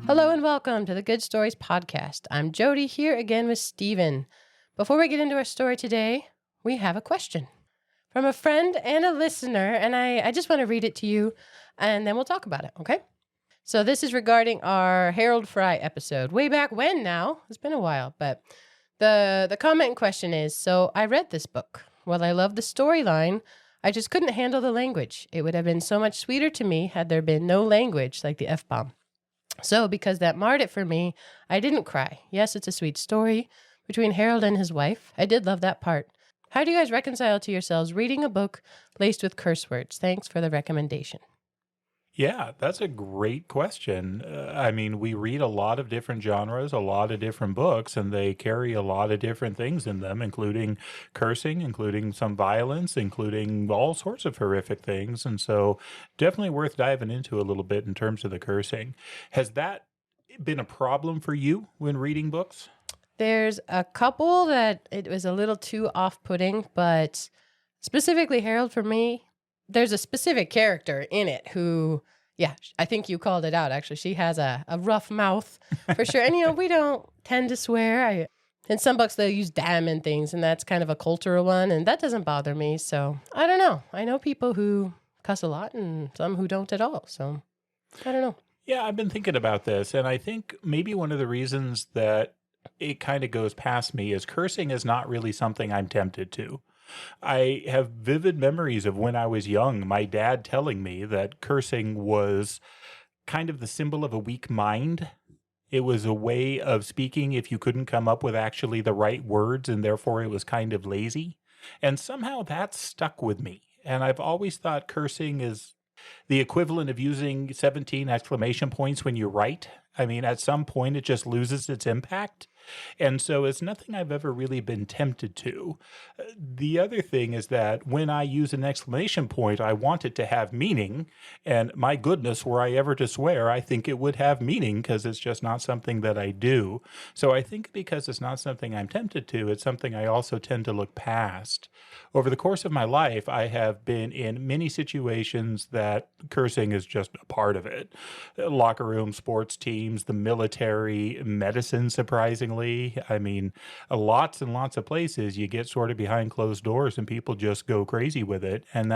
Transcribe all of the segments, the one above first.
Hello and welcome to the Good Stories Podcast. I'm Jody here again with Steven. Before we get into our story today, we have a question from a friend and a listener, and I just want to read it to you, and then we'll talk about it, okay? So this is regarding our Harold Fry episode. Way back when now. It's been a while, but the comment in question is, so I read this book. While I love the storyline, I just couldn't handle the language. It would have been so much sweeter to me had there been no language like the F-bomb. So because that marred it for me, I didn't cry. Yes, it's a sweet story between Harold and his wife. I did love that part. How do you guys reconcile to yourselves reading a book laced with curse words? Thanks for the recommendation. Yeah, that's a great question. I mean, we read a lot of different genres, a lot of different books, and they carry a lot of different things in them, including cursing, including some violence, including all sorts of horrific things. And so definitely worth diving into a little bit in terms of the cursing. Has that been a problem for you when reading books? There's a couple that it was a little too off-putting, but specifically Harold for me, there's a specific character in it who, yeah, I think you called it out, actually. She has a rough mouth for sure. And, we don't tend to swear. In some books, they'll use damn and things, and that's kind of a cultural one, and that doesn't bother me. So I don't know. I know people who cuss a lot and some who don't at all. So I don't know. Yeah, I've been thinking about this, and I think maybe one of the reasons that it kind of goes past me is cursing is not really something I'm tempted to. I have vivid memories of when I was young, my dad telling me that cursing was kind of the symbol of a weak mind. It was a way of speaking if you couldn't come up with actually the right words, and therefore it was kind of lazy. And somehow that stuck with me. And I've always thought cursing is the equivalent of using 17 exclamation points when you write. I mean, at some point, it just loses its impact. And so it's nothing I've ever really been tempted to. The other thing is that when I use an exclamation point, I want it to have meaning. And my goodness, were I ever to swear, I think it would have meaning because it's just not something that I do. So I think because it's not something I'm tempted to, it's something I also tend to look past. Over the course of my life, I have been in many situations that cursing is just a part of it. Locker room, sports teams, the military, medicine, surprisingly. I mean, lots and lots of places you get sort of behind closed doors and people just go crazy with it. And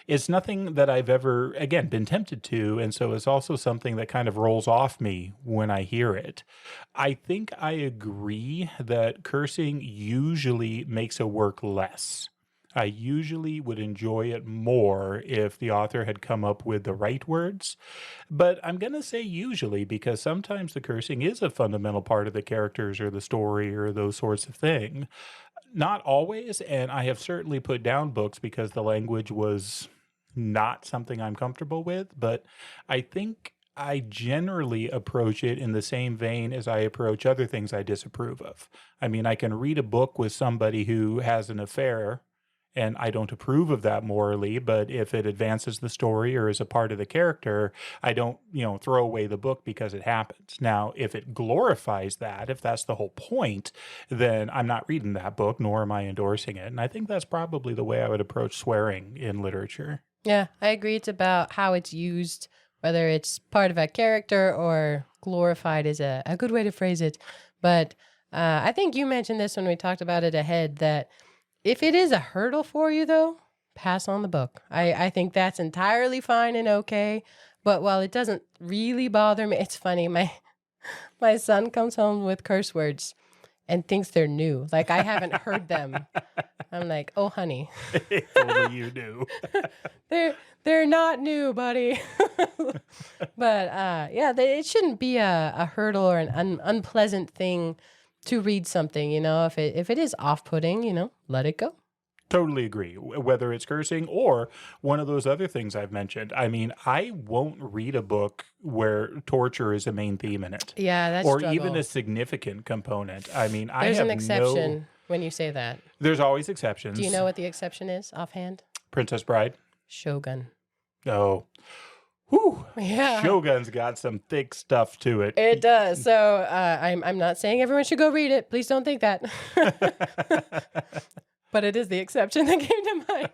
it's nothing that I've ever, again, been tempted to. And so it's also something that kind of rolls off me when I hear it. I think I agree that cursing usually makes a work less. I usually would enjoy it more if the author had come up with the right words. But I'm going to say usually because sometimes the cursing is a fundamental part of the characters or the story or those sorts of things. Not always, and I have certainly put down books because the language was not something I'm comfortable with, but I think I generally approach it in the same vein as I approach other things I disapprove of. I mean, I can read a book with somebody who has an affair and I don't approve of that morally, but if it advances the story or is a part of the character, I don't, throw away the book because it happens. Now, if it glorifies that, if that's the whole point, then I'm not reading that book, nor am I endorsing it. And I think that's probably the way I would approach swearing in literature. Yeah, I agree. It's about how it's used, whether it's part of a character or glorified is a good way to phrase it. But I think you mentioned this when we talked about it ahead, that if it is a hurdle for you, though, pass on the book. I think that's entirely fine and okay. But while it doesn't really bother me, it's funny. My son comes home with curse words and thinks they're new. Like I haven't heard them. I'm like, oh, honey. If only you knew. They're not new, buddy. But it shouldn't be a hurdle or an unpleasant thing to read something, if it is off-putting, let it go. Totally agree. Whether it's cursing or one of those other things I've mentioned. I mean, I won't read a book where torture is a main theme in it. Yeah, that's or even a significant component. I mean, there's an exception when you say that. There's always exceptions. Do you know what the exception is offhand? Princess Bride. Shogun. Oh. Whew. Yeah. Shogun's got some thick stuff to it. It does. So I'm not saying everyone should go read it. Please don't think that. But it is the exception that came to mind.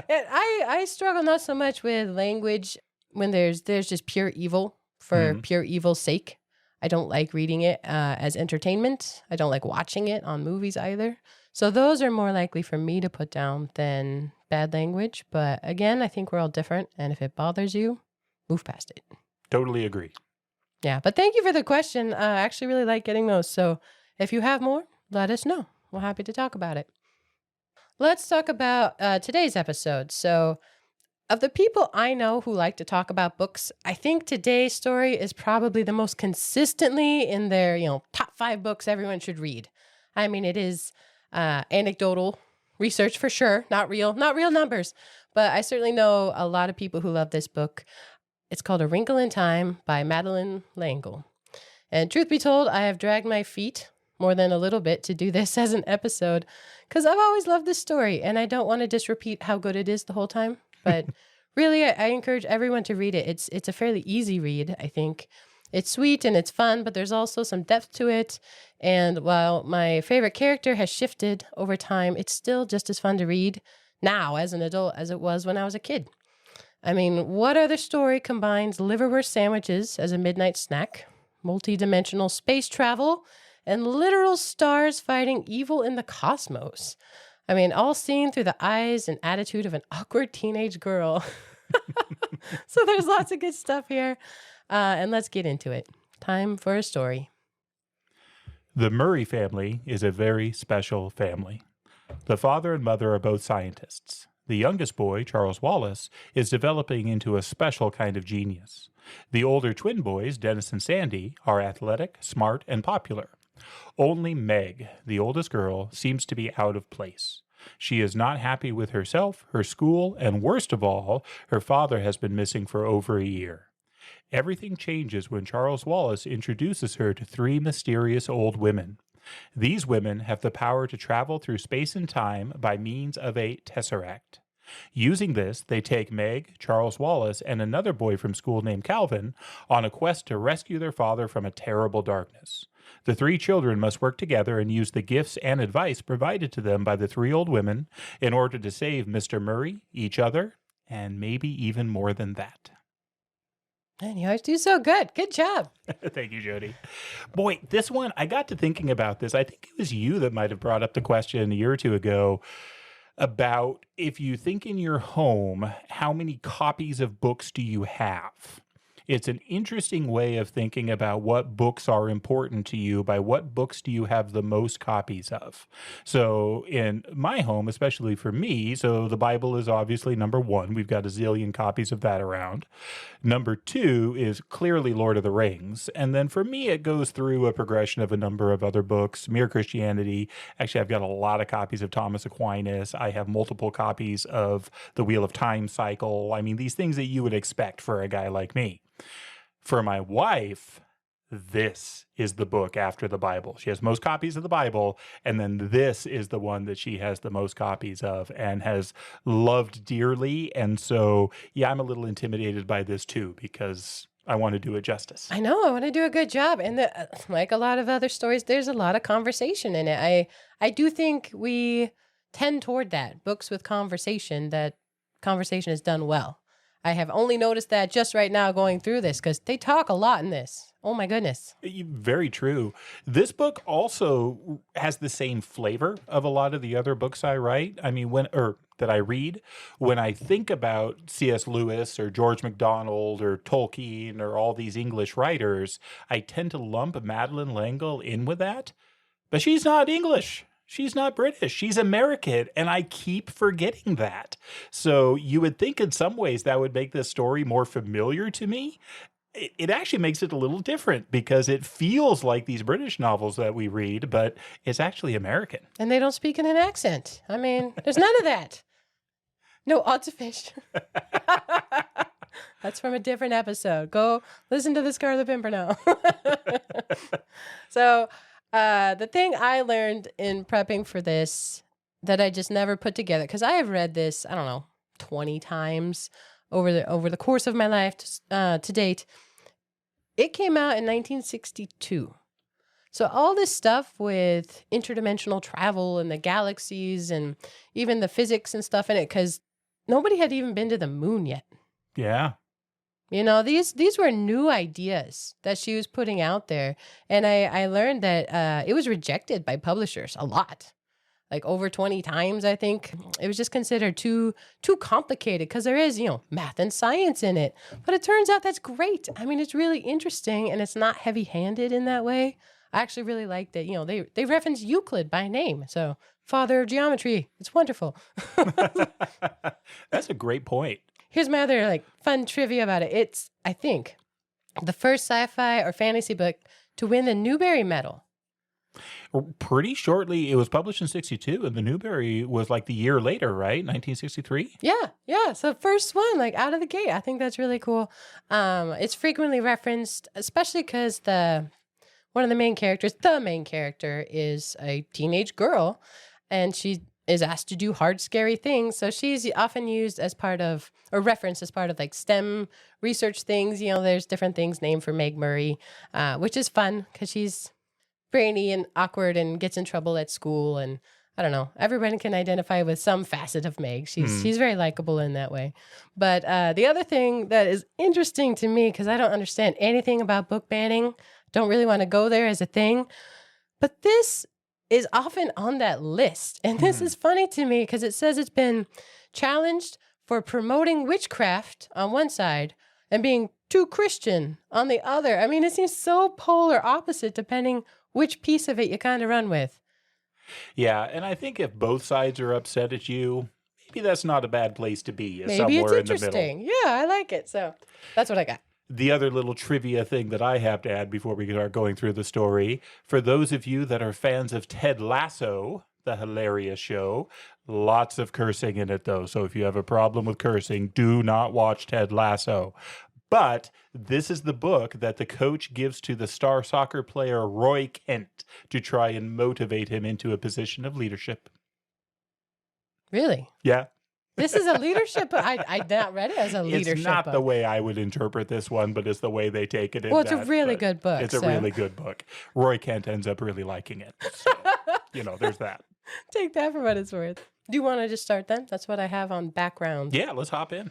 And I struggle not so much with language when there's just pure evil for pure evil's sake. I don't like reading it as entertainment. I don't like watching it on movies either. So those are more likely for me to put down than bad language. But again, I think we're all different. And if it bothers you, move past it. Totally agree. Yeah, but thank you for the question. I actually really like getting those. So if you have more, let us know. We're happy to talk about it. Let's talk about today's episode. So of the people I know who like to talk about books, I think today's story is probably the most consistently in their, top 5 books everyone should read. I mean, it is anecdotal research for sure, not real numbers, but I certainly know a lot of people who love this book. It's called A Wrinkle in Time by Madeleine L'Engle. And truth be told, I have dragged my feet more than a little bit to do this as an episode because I've always loved this story and I don't want to just repeat how good it is the whole time. But really, I encourage everyone to read it. It's a fairly easy read, I think. It's sweet and it's fun, but there's also some depth to it. And while my favorite character has shifted over time, it's still just as fun to read now as an adult as it was when I was a kid. I mean, what other story combines liverwurst sandwiches as a midnight snack, multi-dimensional space travel, and literal stars fighting evil in the cosmos? I mean, all seen through the eyes and attitude of an awkward teenage girl. So there's lots of good stuff here. And let's get into it. Time for a story. The Murray family is a very special family. The father and mother are both scientists. The youngest boy, Charles Wallace, is developing into a special kind of genius. The older twin boys, Dennis and Sandy, are athletic, smart, and popular. Only Meg, the oldest girl, seems to be out of place. She is not happy with herself, her school, and worst of all, her father has been missing for over a year. Everything changes when Charles Wallace introduces her to 3 mysterious old women. These women have the power to travel through space and time by means of a tesseract. Using this, they take Meg, Charles Wallace, and another boy from school named Calvin on a quest to rescue their father from a terrible darkness. The 3 children must work together and use the gifts and advice provided to them by the 3 old women in order to save Mr. Murray, each other, and maybe even more than that. Man, you always do so good. Good job. Thank you, Jody. Boy, this one, I got to thinking about this. I think it was you that might have brought up the question a year or 2 ago about if you think in your home, how many copies of books do you have? It's an interesting way of thinking about what books are important to you. By what books do you have the most copies of? So in my home, especially for me, so the Bible is obviously number 1. We've got a zillion copies of that around. Number 2 is clearly Lord of the Rings. And then for me, it goes through a progression of a number of other books. Mere Christianity. Actually, I've got a lot of copies of Thomas Aquinas. I have multiple copies of The Wheel of Time Cycle. I mean, these things that you would expect for a guy like me. For my wife, this is the book after the Bible. She has most copies of the Bible, and then this is the one that she has the most copies of and has loved dearly. And so, yeah, I'm a little intimidated by this too, because I want to do it justice. I know. I want to do a good job. And like a lot of other stories, there's a lot of conversation in it. I do think we tend toward that. Books with conversation, that conversation is done well. I have only noticed that just right now going through this because they talk a lot in this. Oh my goodness. Very true. This book also has the same flavor of a lot of the other books I write. I mean, that I read. When I think about C.S. Lewis or George MacDonald or Tolkien or all these English writers, I tend to lump Madeleine L'Engle in with that. But she's not English. She's not British. She's American, and I keep forgetting that. So you would think in some ways that would make this story more familiar to me. It actually makes it a little different because it feels like these British novels that we read, but it's actually American. And they don't speak in an accent. I mean, there's none of that. No odds of fish. That's from a different episode. Go listen to the Scarlet Pimpernel. So... the thing I learned in prepping for this that I just never put together, because I have read this, 20 times over the course of my life to date. It came out in 1962. So all this stuff with interdimensional travel and the galaxies and even the physics and stuff in it, because nobody had even been to the moon yet. Yeah. You know, these were new ideas that she was putting out there. And I learned that it was rejected by publishers a lot. Like over 20 times, I think. It was just considered too complicated because there is, math and science in it. But it turns out that's great. I mean, it's really interesting and it's not heavy-handed in that way. I actually really liked it. They reference Euclid by name. So, father of geometry. It's wonderful. That's a great point. Here's my other fun trivia about it. It's, I think, the first sci-fi or fantasy book to win the Newbery Medal. Pretty shortly, it was published in 62, and the Newbery was like the year later, right? 1963? Yeah. So first one, out of the gate. I think that's really cool. It's frequently referenced, especially because one of the main characters, the main character, is a teenage girl, and she is asked to do hard, scary things. So she's often used as part of, or referenced as part of STEM research things. There's different things named for Meg Murry, which is fun because she's brainy and awkward and gets in trouble at school. And I don't know, everyone can identify with some facet of Meg. She's very likable in that way. But the other thing that is interesting to me, because I don't understand anything about book banning, don't really want to go there as a thing, but this is often on that list. And this is funny to me because it says it's been challenged for promoting witchcraft on one side and being too Christian on the other. I mean, it seems so polar opposite depending which piece of it you kind of run with. Yeah, and I think if both sides are upset at you, maybe that's not a bad place to be. Maybe somewhere it's interesting. In the middle. Yeah, I like it. So that's what I got. The other little trivia thing that I have to add before we start going through the story, for those of you that are fans of Ted Lasso, the hilarious show, lots of cursing in it though. So if you have a problem with cursing, do not watch Ted Lasso. But this is the book that the coach gives to the star soccer player Roy Kent to try and motivate him into a position of leadership. Really? Yeah. This is a leadership book. I not read it as a leadership book. It's not the way I would interpret this one, but it's the way they take it in. Well, it's a really good book. It's a really good book. Roy Kent ends up really liking it. So, there's that. Take that for what it's worth. Do you want to just start then? That's what I have on background. Yeah, let's hop in.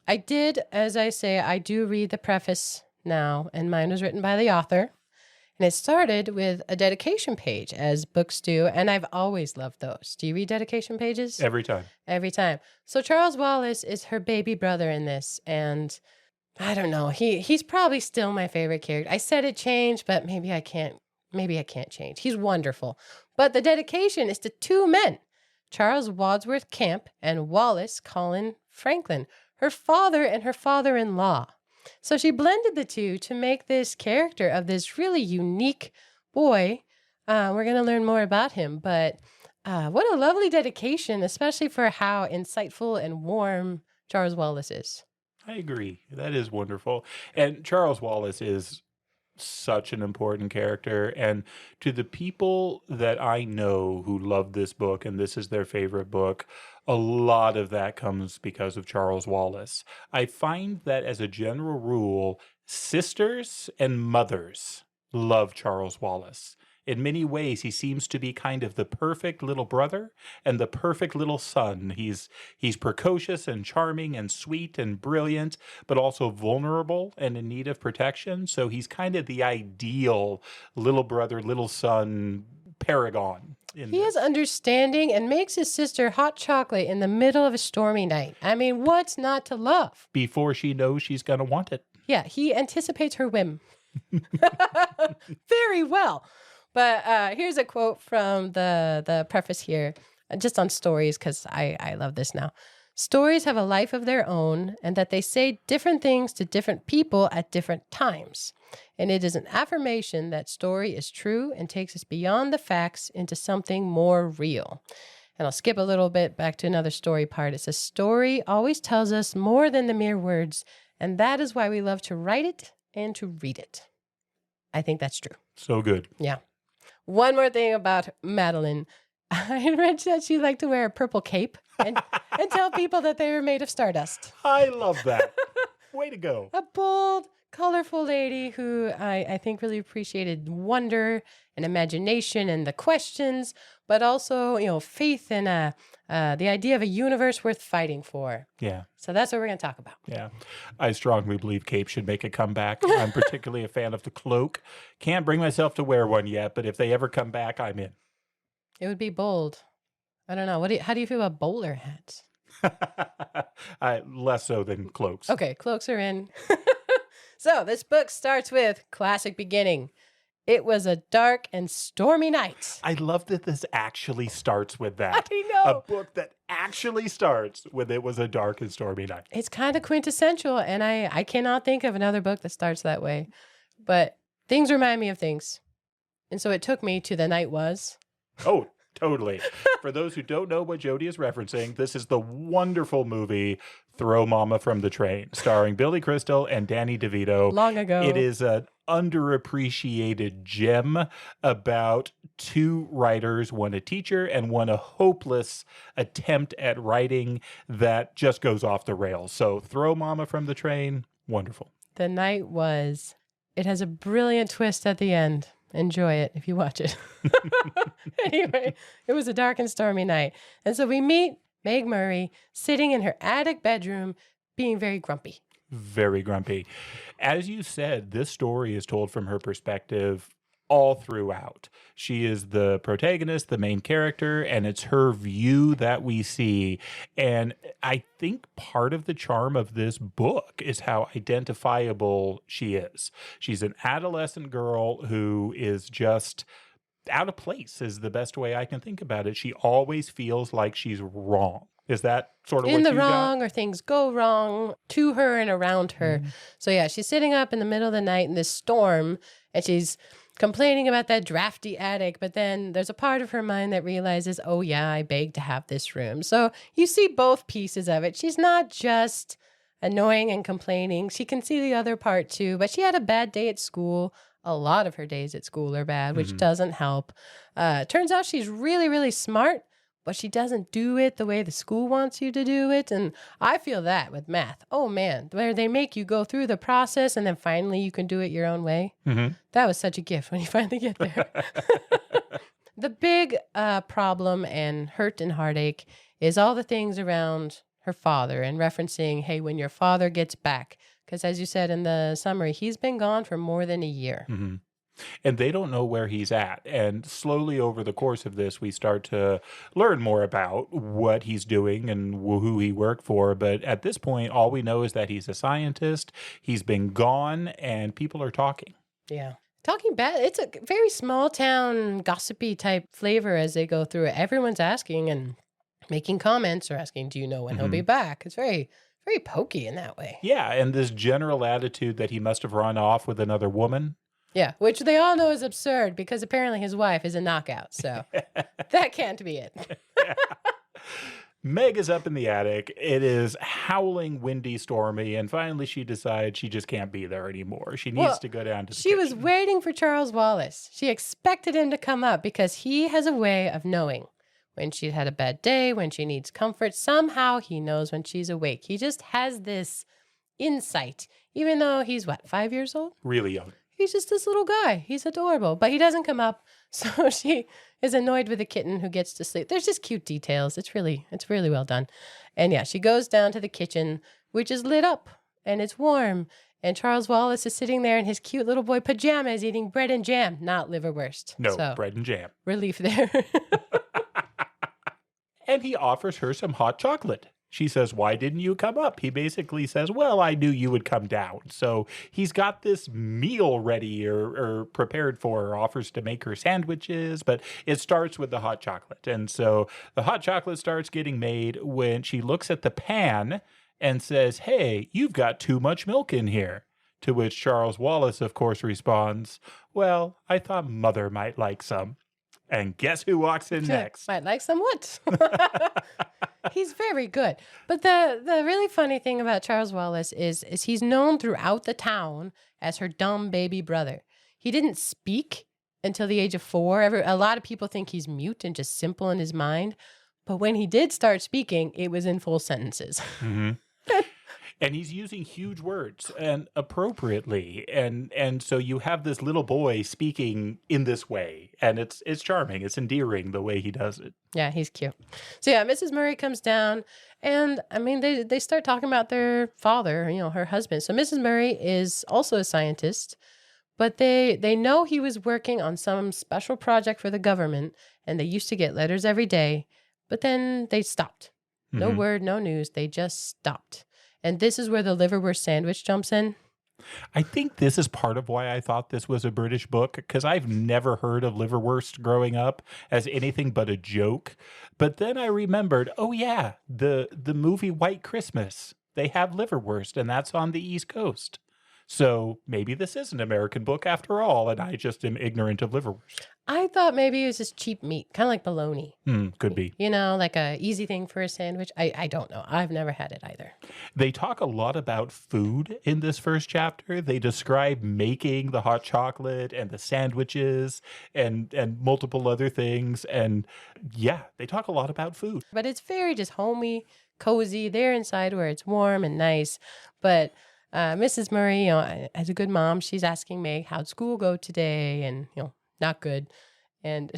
I did, as I say, I do read the preface now, and mine was written by the author. And it started with a dedication page, as books do, and I've always loved those. Do you read dedication pages? Every time. Every time. So Charles Wallace is her baby brother in this, and I don't know, he's probably still my favorite character. I said it changed, but maybe I can't change. He's wonderful. But the dedication is to two men, Charles Wadsworth Camp and Wallace Colin Franklin, her father and her father-in-law. So she blended the two to make this character of this really unique boy. We're going to learn more about him, but what a lovely dedication, especially for how insightful and warm Charles Wallace is. I agree. That is wonderful. And Charles Wallace is such an important character. And to the people that I know who love this book, and this is their favorite book, a lot of that comes because of Charles Wallace. I find that as a general rule, sisters and mothers love Charles Wallace. In many ways, he seems to be kind of the perfect little brother and the perfect little son. He's precocious and charming and sweet and brilliant, but also vulnerable and in need of protection. So he's kind of the ideal little brother, little son paragon. He is understanding and makes his sister hot chocolate in the middle of a stormy night. I mean, what's not to love? Before she knows she's going to want it. Yeah, he anticipates her whim. Very well. But here's a quote from the preface here, just on stories, because I love this now. Stories have a life of their own, and that they say different things to different people at different times. And it is an affirmation that story is true and takes us beyond the facts into something more real. And I'll skip a little bit back to another story part. It says, story always tells us more than the mere words, and that is why we love to write it and to read it. I think that's true. So good. Yeah. One more thing about Madeleine. I read that she liked to wear a purple cape and tell people that they were made of stardust. I love that. Way to go. A bold, colorful lady who I think really appreciated wonder and imagination and the questions, but also, faith in the idea of a universe worth fighting for. Yeah. So that's what we're going to talk about. Yeah. I strongly believe capes should make a comeback. I'm particularly a fan of the cloak. Can't bring myself to wear one yet, but if they ever come back, I'm in. It would be bold. I don't know. How do you feel about bowler hats? Less so than cloaks. Okay, cloaks are in. So this book starts with classic beginning. It was a dark and stormy night. I love that this actually starts with that. I know. A book that actually starts with it was a dark and stormy night. It's kind of quintessential, and I cannot think of another book that starts that way. But things remind me of things. And so it took me to The Night Was. Oh, totally. For those who don't know what Jody is referencing, this is the wonderful movie Throw Mama from the Train, starring Billy Crystal and Danny DeVito. Long ago. It is an underappreciated gem about two writers, one a teacher and one a hopeless attempt at writing that just goes off the rails. So Throw Mama from the Train, wonderful. The Night Was. It has a brilliant twist at the end. Enjoy it if you watch it. Anyway, it was a dark and stormy night. And so we meet Meg Murry sitting in her attic bedroom being very grumpy. Very grumpy. As you said, this story is told from her perspective all throughout. She is the protagonist, the main character, and it's her view that we see. And I think part of the charm of this book is how identifiable she is. She's an adolescent girl who is just out of place, is the best way I can think about it. She always feels like she's wrong. Is that sort of in what the you wrong, got? or things go wrong to her and around her. So yeah, she's sitting up in the middle of the night in this storm, and she's complaining about that drafty attic, but then there's a part of her mind that realizes, oh yeah, I begged to have this room. So you see both pieces of it. She's not just annoying and complaining. She can see the other part too, but she had a bad day at school. A lot of her days at school are bad, which doesn't help. Turns out she's really, really smart, but she doesn't do it the way the school wants you to do it. And I feel that with math. Oh man, where they make you go through the process and then finally you can do it your own way. That was such a gift when you finally get there. The big problem and hurt and heartache is all the things around her father and referencing, hey, when your father gets back, because as you said in the summary, he's been gone for more than a year. And they don't know where he's at. And slowly over the course of this, we start to learn more about what he's doing and who he worked for. But at this point, all we know is that he's a scientist. He's been gone and people are talking. Yeah. Talking bad, it's a very small town, gossipy type flavor as they go through it. Everyone's asking and making comments or asking, do you know when he'll be back? It's very, very pokey in that way. Yeah. And this general attitude that he must have run off with another woman. Yeah, which they all know is absurd because apparently his wife is a knockout. So that can't be it. Meg is up in the attic. It is howling, windy, stormy. And finally she decides she just can't be there anymore. She needs to go down to the She was kitchen. waiting for Charles Wallace. She expected him to come up because he has a way of knowing when she had a bad day, when she needs comfort. Somehow he knows when she's awake. He just has this insight, even though he's 5 years old? Really young. He's just this little guy. He's adorable, but he doesn't come up. So she is annoyed with the kitten who gets to sleep. There's just cute details. It's really well done. And yeah, she goes down to the kitchen, which is lit up and it's warm. And Charles Wallace is sitting there in his cute little boy pajamas eating bread and jam, not liverwurst. No, So, bread and jam. relief there. And he offers her some hot chocolate. She says, why didn't you come up? He basically says, well, I knew you would come down. So he's got this meal ready or prepared for her, offers to make her sandwiches, but it starts with the hot chocolate. And so the hot chocolate starts getting made when she looks at the pan and says, hey, you've got too much milk in here. To which Charles Wallace, of course, responds, well, I thought Mother might like some. And guess who walks in next? Might like some what? He's very good. But the really funny thing about Charles Wallace is he's known throughout the town as her dumb baby brother. He didn't speak until the age of 4. A lot of people think he's mute and just simple in his mind. But when he did start speaking, it was in full sentences. And he's using huge words and appropriately. And so you have this little boy speaking in this way, and it's charming. It's endearing the way he does it. Yeah, he's cute. So yeah, Mrs. Murray comes down, and I mean they start talking about their father, her husband. So Mrs. Murray is also a scientist, but they know he was working on some special project for the government, and they used to get letters every day, but then they stopped. No word, no news. They just stopped. And this is where the liverwurst sandwich jumps in. I think this is part of why I thought this was a British book, because I've never heard of liverwurst growing up as anything but a joke. But then I remembered, oh yeah, the movie White Christmas, they have liverwurst, and that's on the East Coast. So maybe this is an American book after all, and I just am ignorant of liverwurst. I thought maybe it was just cheap meat, kind of like bologna. Could be. Like a easy thing for a sandwich. I don't know. I've never had it either. They talk a lot about food in this first chapter. They describe making the hot chocolate and the sandwiches and multiple other things. And yeah, they talk a lot about food. But it's very just homey, cozy. They're inside where it's warm and nice. But Mrs. Murray, as a good mom, she's asking Meg, how'd school go today? And, not good. And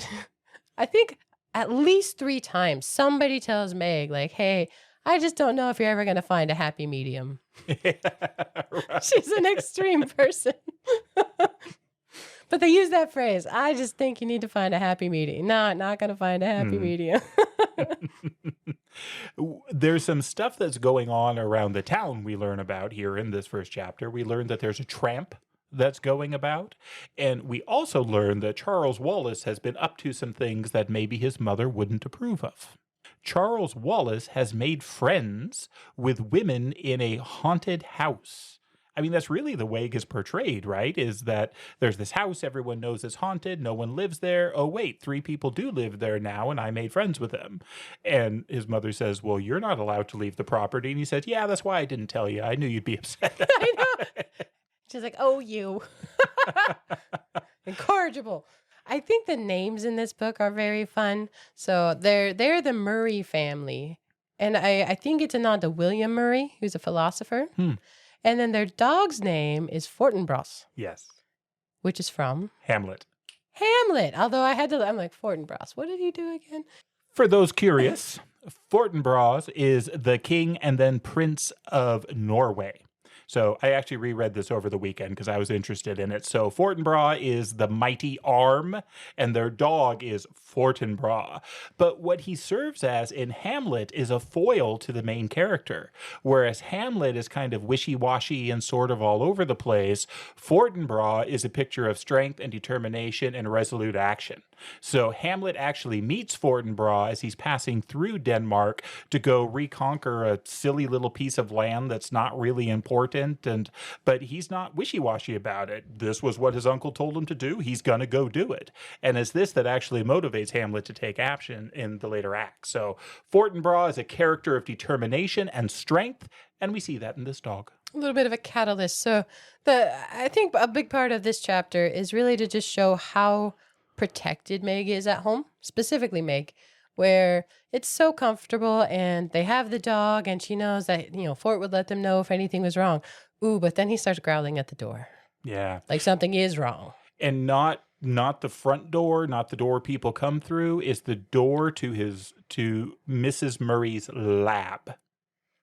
I think at least 3 times somebody tells Meg, like, hey, I just don't know if you're ever going to find a happy medium. Right. She's an extreme person. But they use that phrase, I just think you need to find a happy medium. No, not going to find a happy medium. There's some stuff that's going on around the town we learn about here in this first chapter. We learn that there's a tramp that's going about. And we also learn that Charles Wallace has been up to some things that maybe his mother wouldn't approve of. Charles Wallace has made friends with women in a haunted house. I mean, that's really the way it is portrayed, right? Is that there's this house everyone knows is haunted. No one lives there. Oh, wait, 3 people do live there now, and I made friends with them. And his mother says, well, you're not allowed to leave the property. And he says, yeah, that's why I didn't tell you. I knew you'd be upset. I know. She's like, oh, you. Incorrigible. I think the names in this book are very fun. So they're the Murray family. And I think it's a nod to William Murray, who's a philosopher. And then their dog's name is Fortinbras. Yes. Which is from? Hamlet. Hamlet. Although I'm like, Fortinbras. What did he do again? For those curious, Fortinbras is the king and then prince of Norway. So I actually reread this over the weekend because I was interested in it. So Fortinbras is the mighty arm, and their dog is Fortinbras. But what he serves as in Hamlet is a foil to the main character. Whereas Hamlet is kind of wishy-washy and sort of all over the place, Fortinbras is a picture of strength and determination and resolute action. So Hamlet actually meets Fortinbras as he's passing through Denmark to go reconquer a silly little piece of land that's not really important. But he's not wishy-washy about it. This was what his uncle told him to do. He's going to go do it. And it's this that actually motivates Hamlet to take action in the later acts. So Fortinbras is a character of determination and strength, and we see that in this dog. A little bit of a catalyst. So I think a big part of this chapter is really to just show how protected Meg is at home, specifically Meg, where it's so comfortable and they have the dog and she knows that, Fort would let them know if anything was wrong. Ooh, but then he starts growling at the door. Yeah. Like something is wrong. And not the front door, not the door people come through, is the door to Mrs. Murray's lab.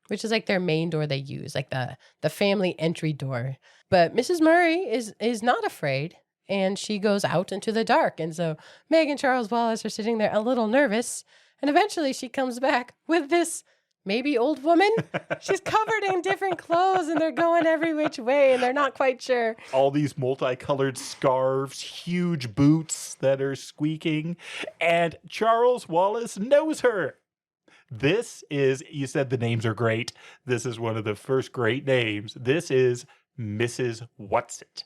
Which is like their main door they use, like the family entry door. But Mrs. Murray is not afraid. And she goes out into the dark. And so Meg and Charles Wallace are sitting there a little nervous. And eventually she comes back with this maybe old woman. She's covered in different clothes and they're going every which way and they're not quite sure. All these multicolored scarves, huge boots that are squeaking. And Charles Wallace knows her. This is, you said the names are great. This is one of the first great names. This is Mrs. Whatsit.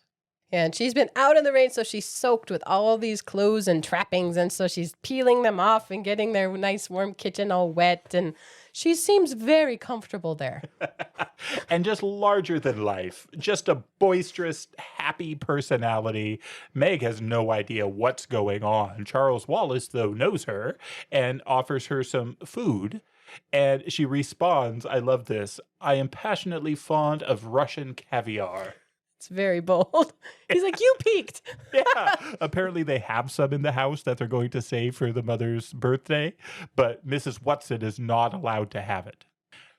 And she's been out in the rain, so she's soaked with all these clothes and trappings. And so she's peeling them off and getting their nice warm kitchen all wet. And she seems very comfortable there. And just larger than life. Just a boisterous, happy personality. Meg has no idea what's going on. Charles Wallace, though, knows her and offers her some food. And she responds, I love this, I am passionately fond of Russian caviar. It's very bold. He's like, you peaked. Yeah. Apparently they have some in the house that they're going to save for the mother's birthday, but Mrs. Whatsit is not allowed to have it.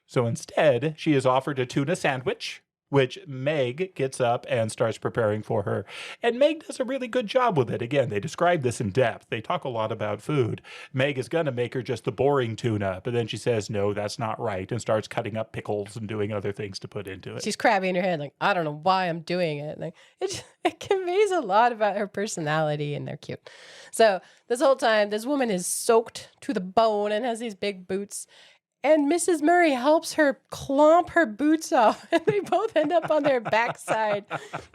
So instead, she is offered a tuna sandwich, which Meg gets up and starts preparing for her. And Meg does a really good job with it. Again, they describe this in depth. They talk a lot about food. Meg is going to make her just the boring tuna, but then she says, no, that's not right, and starts cutting up pickles and doing other things to put into it. She's crabby in her head, like, I don't know why I'm doing it. Like, it conveys a lot about her personality, and they're cute. So this whole time, this woman is soaked to the bone and has these big boots. And Mrs. Murry helps her clomp her boots off, and they both end up on their backside.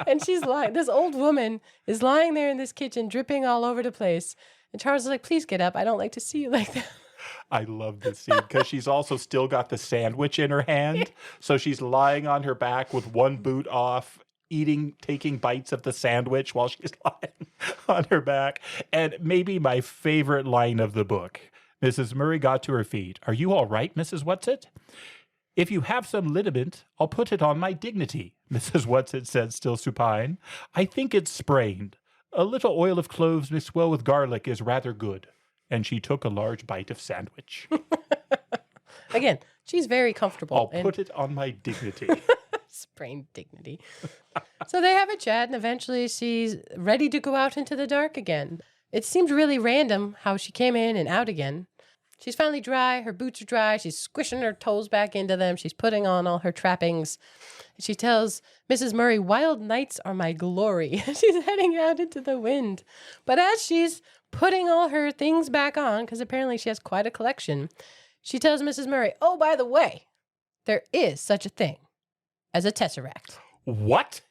And she's lying. This old woman is lying there in this kitchen, dripping all over the place. And Charles is like, please get up. I don't like to see you like that. I love this scene because she's also still got the sandwich in her hand. So she's lying on her back with one boot off, taking bites of the sandwich while she's lying on her back. And maybe my favorite line of the book. Mrs. Murry got to her feet. Are you all right, Mrs. Whatsit? If you have some liniment, I'll put it on my dignity, Mrs. Whatsit said, still supine. I think it's sprained. A little oil of cloves mixed well with garlic is rather good. And she took a large bite of sandwich. Again, she's very comfortable. I'll put it on my dignity. Sprained dignity. So they have a chat, and eventually she's ready to go out into the dark again. It seemed really random how she came in and out again. She's finally dry. Her boots are dry. She's squishing her toes back into them. She's putting on all her trappings. She tells Mrs. Murry, wild nights are my glory. She's heading out into the wind. But as she's putting all her things back on, because apparently she has quite a collection, she tells Mrs. Murry, oh, by the way, there is such a thing as a tesseract. What?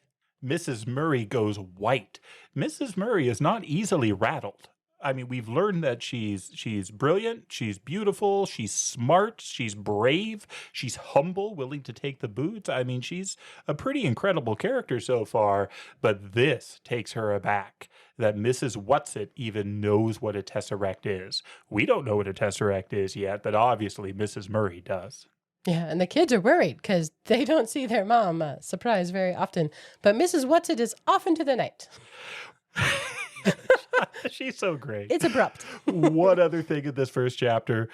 Mrs. Murry goes white. Mrs. Murry is not easily rattled. I mean, we've learned that she's brilliant, she's beautiful, she's smart, she's brave, she's humble, willing to take the boots. I mean, she's a pretty incredible character so far, but this takes her aback, that Mrs. Whatsit even knows what a tesseract is. We don't know what a tesseract is yet, but obviously Mrs. Murry does. Yeah, and the kids are worried because they don't see their mom surprised very often. But Mrs. Whatsit is off into the night. She's so great. It's abrupt. One other thing in this first chapter,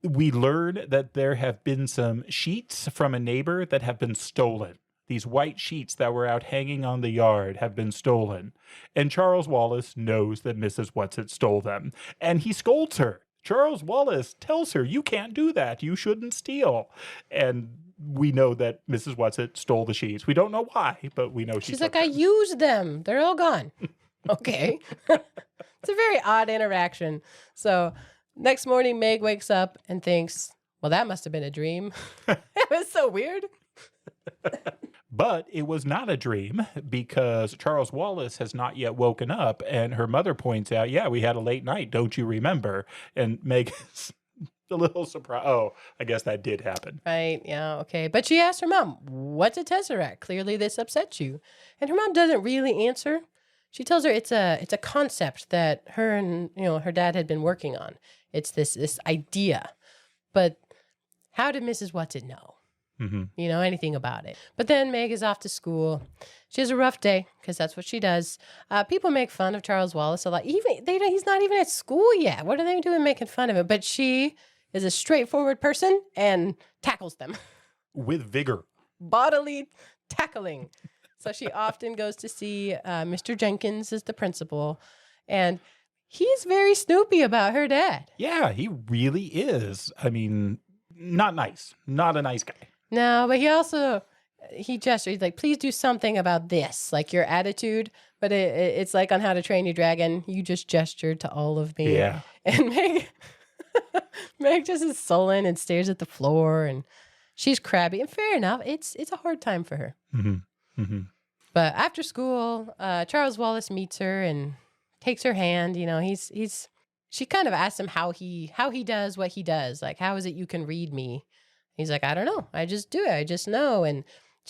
we learn that there have been some sheets from a neighbor that have been stolen. These white sheets that were out hanging on the yard have been stolen. And Charles Wallace knows that Mrs. Whatsit stole them. And he scolds her. Charles Wallace tells her, you can't do that. You shouldn't steal. And we know that Mrs. Whatsit stole the sheets. We don't know why, but we know she's like, I used them. They're all gone. Okay. It's a very odd interaction. So next morning, Meg wakes up and thinks, well, that must have been a dream. It was so weird. But it was not a dream because Charles Wallace has not yet woken up, and her mother points out, yeah, we had a late night, don't you remember? And Meg is a little surprised. Oh, I guess that did happen. Right, yeah, okay. But she asked her mom, what's a tesseract? Clearly this upsets you. And her mom doesn't really answer. She tells her it's a concept that her and her dad had been working on. It's this idea. But how did Mrs. Whatsit know? Anything about it. But then Meg is off to school. She has a rough day because that's what she does. People make fun of Charles Wallace a lot. He's not even at school yet. What are they doing making fun of him? But she is a straightforward person and tackles them. With vigor. Bodily tackling. So she often goes to see Mr. Jenkins as the principal. And he's very snoopy about her dad. Yeah, he really is. I mean, not nice. Not a nice guy. No, but he gestures. He's like, please do something about this, like your attitude. But it's like on How to Train Your Dragon. You just gestured to all of me. Yeah. And Meg just is sullen and stares at the floor, and she's crabby. And fair enough, it's a hard time for her. Mm-hmm. Mm-hmm. But after school, Charles Wallace meets her and takes her hand. She kind of asks him how he does what he does. Like, how is it you can read me? He's like, I don't know. I just do it. I just know. And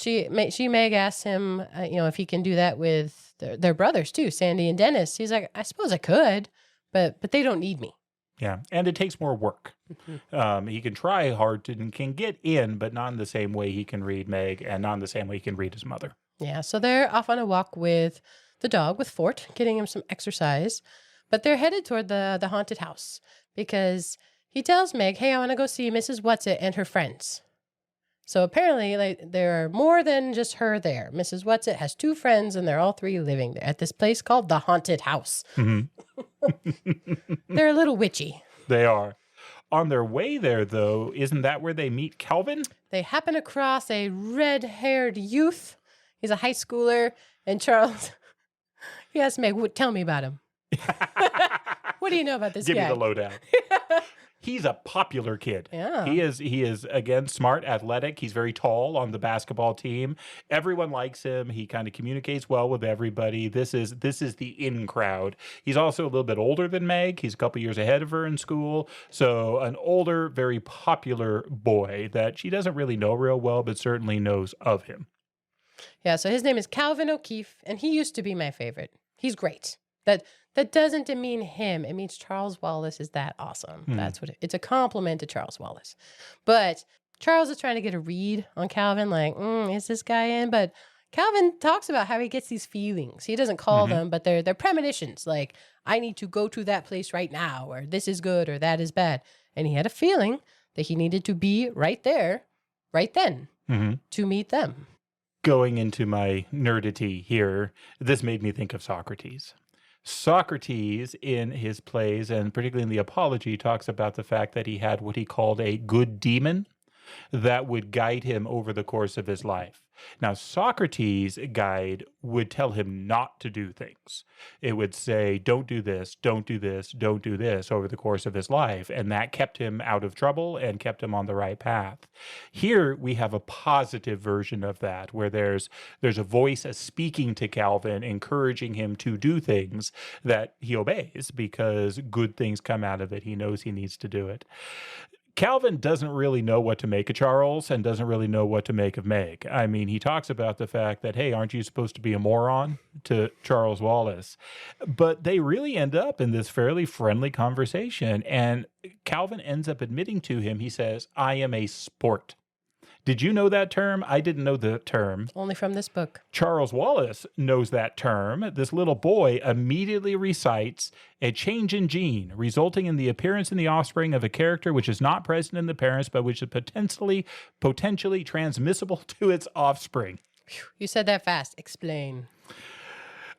Meg asks him, if he can do that with their brothers too, Sandy and Dennis. He's like, I suppose I could, but they don't need me. Yeah, and it takes more work. He can try hard to and can get in, but not in the same way he can read Meg, and not in the same way he can read his mother. Yeah, so they're off on a walk with the dog, with Fort, getting him some exercise. But they're headed toward the haunted house because he tells Meg, hey, I want to go see Mrs. Whatsit and her friends. So apparently, like, there are more than just her there. Mrs. Whatsit has 2 friends, and they're all 3 living there at this place called the haunted house. They're a little witchy. They are. On their way there, though, isn't that where they meet Calvin? They happen across a red-haired youth. He's a high schooler, and Charles, he asks Meg, tell me about him. What do you know about this guy? Give me the lowdown. He's a popular kid. Yeah. He is again smart, athletic. He's very tall on the basketball team. Everyone likes him. He kind of communicates well with everybody. This is the in crowd. He's also a little bit older than Meg. He's a couple years ahead of her in school. So an older, very popular boy that she doesn't really know real well, but certainly knows of him. Yeah, so his name is Calvin O'Keefe, and he used to be my favorite. He's great. That doesn't demean him. It means Charles Wallace is that awesome. That's what it's a compliment to Charles Wallace. But Charles is trying to get a read on Calvin, like, is this guy in? But Calvin talks about how he gets these feelings. He doesn't call them, but they're premonitions, like, I need to go to that place right now, or this is good, or that is bad. And he had a feeling that he needed to be right there, right then, to meet them. Going into my nerdity here, this made me think of Socrates. Socrates, in his plays, and particularly in the Apology, talks about the fact that he had what he called a good demon that would guide him over the course of his life. Now, Socrates' guide would tell him not to do things. It would say, don't do this, don't do this, don't do this over the course of his life. And that kept him out of trouble and kept him on the right path. Here, we have a positive version of that, where there's a voice speaking to Calvin, encouraging him to do things that he obeys because good things come out of it. He knows he needs to do it. Calvin doesn't really know what to make of Charles and doesn't really know what to make of Meg. I mean, he talks about the fact that, hey, aren't you supposed to be a moron to Charles Wallace? But they really end up in this fairly friendly conversation. And Calvin ends up admitting to him, he says, I am a sport. Did you know that term? I didn't know the term. Only from this book. Charles Wallace knows that term. This little boy immediately recites a change in gene, resulting in the appearance in the offspring of a character which is not present in the parents, but which is potentially transmissible to its offspring. You said that fast. Explain.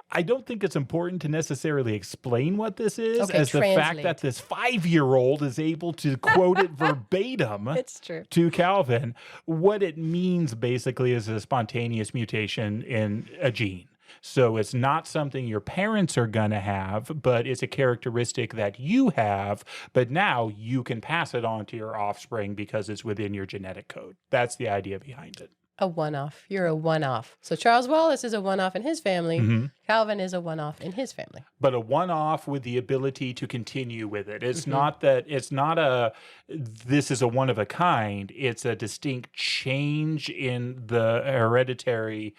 I don't think it's important to necessarily explain what this is, Okay, as the fact that this 5-year-old is able to quote it verbatim It's true. to Calvin. What it means basically is a spontaneous mutation in a gene. So it's not something your parents are going to have, but it's a characteristic that you have, but now you can pass it on to your offspring because it's within your genetic code. That's the idea behind it. A one-off. You're a one-off. So Charles Wallace is a one-off in his family. Calvin is a one-off in his family. But a one-off with the ability to continue with it. It's not that, this is a one of a kind. It's a distinct change in the hereditary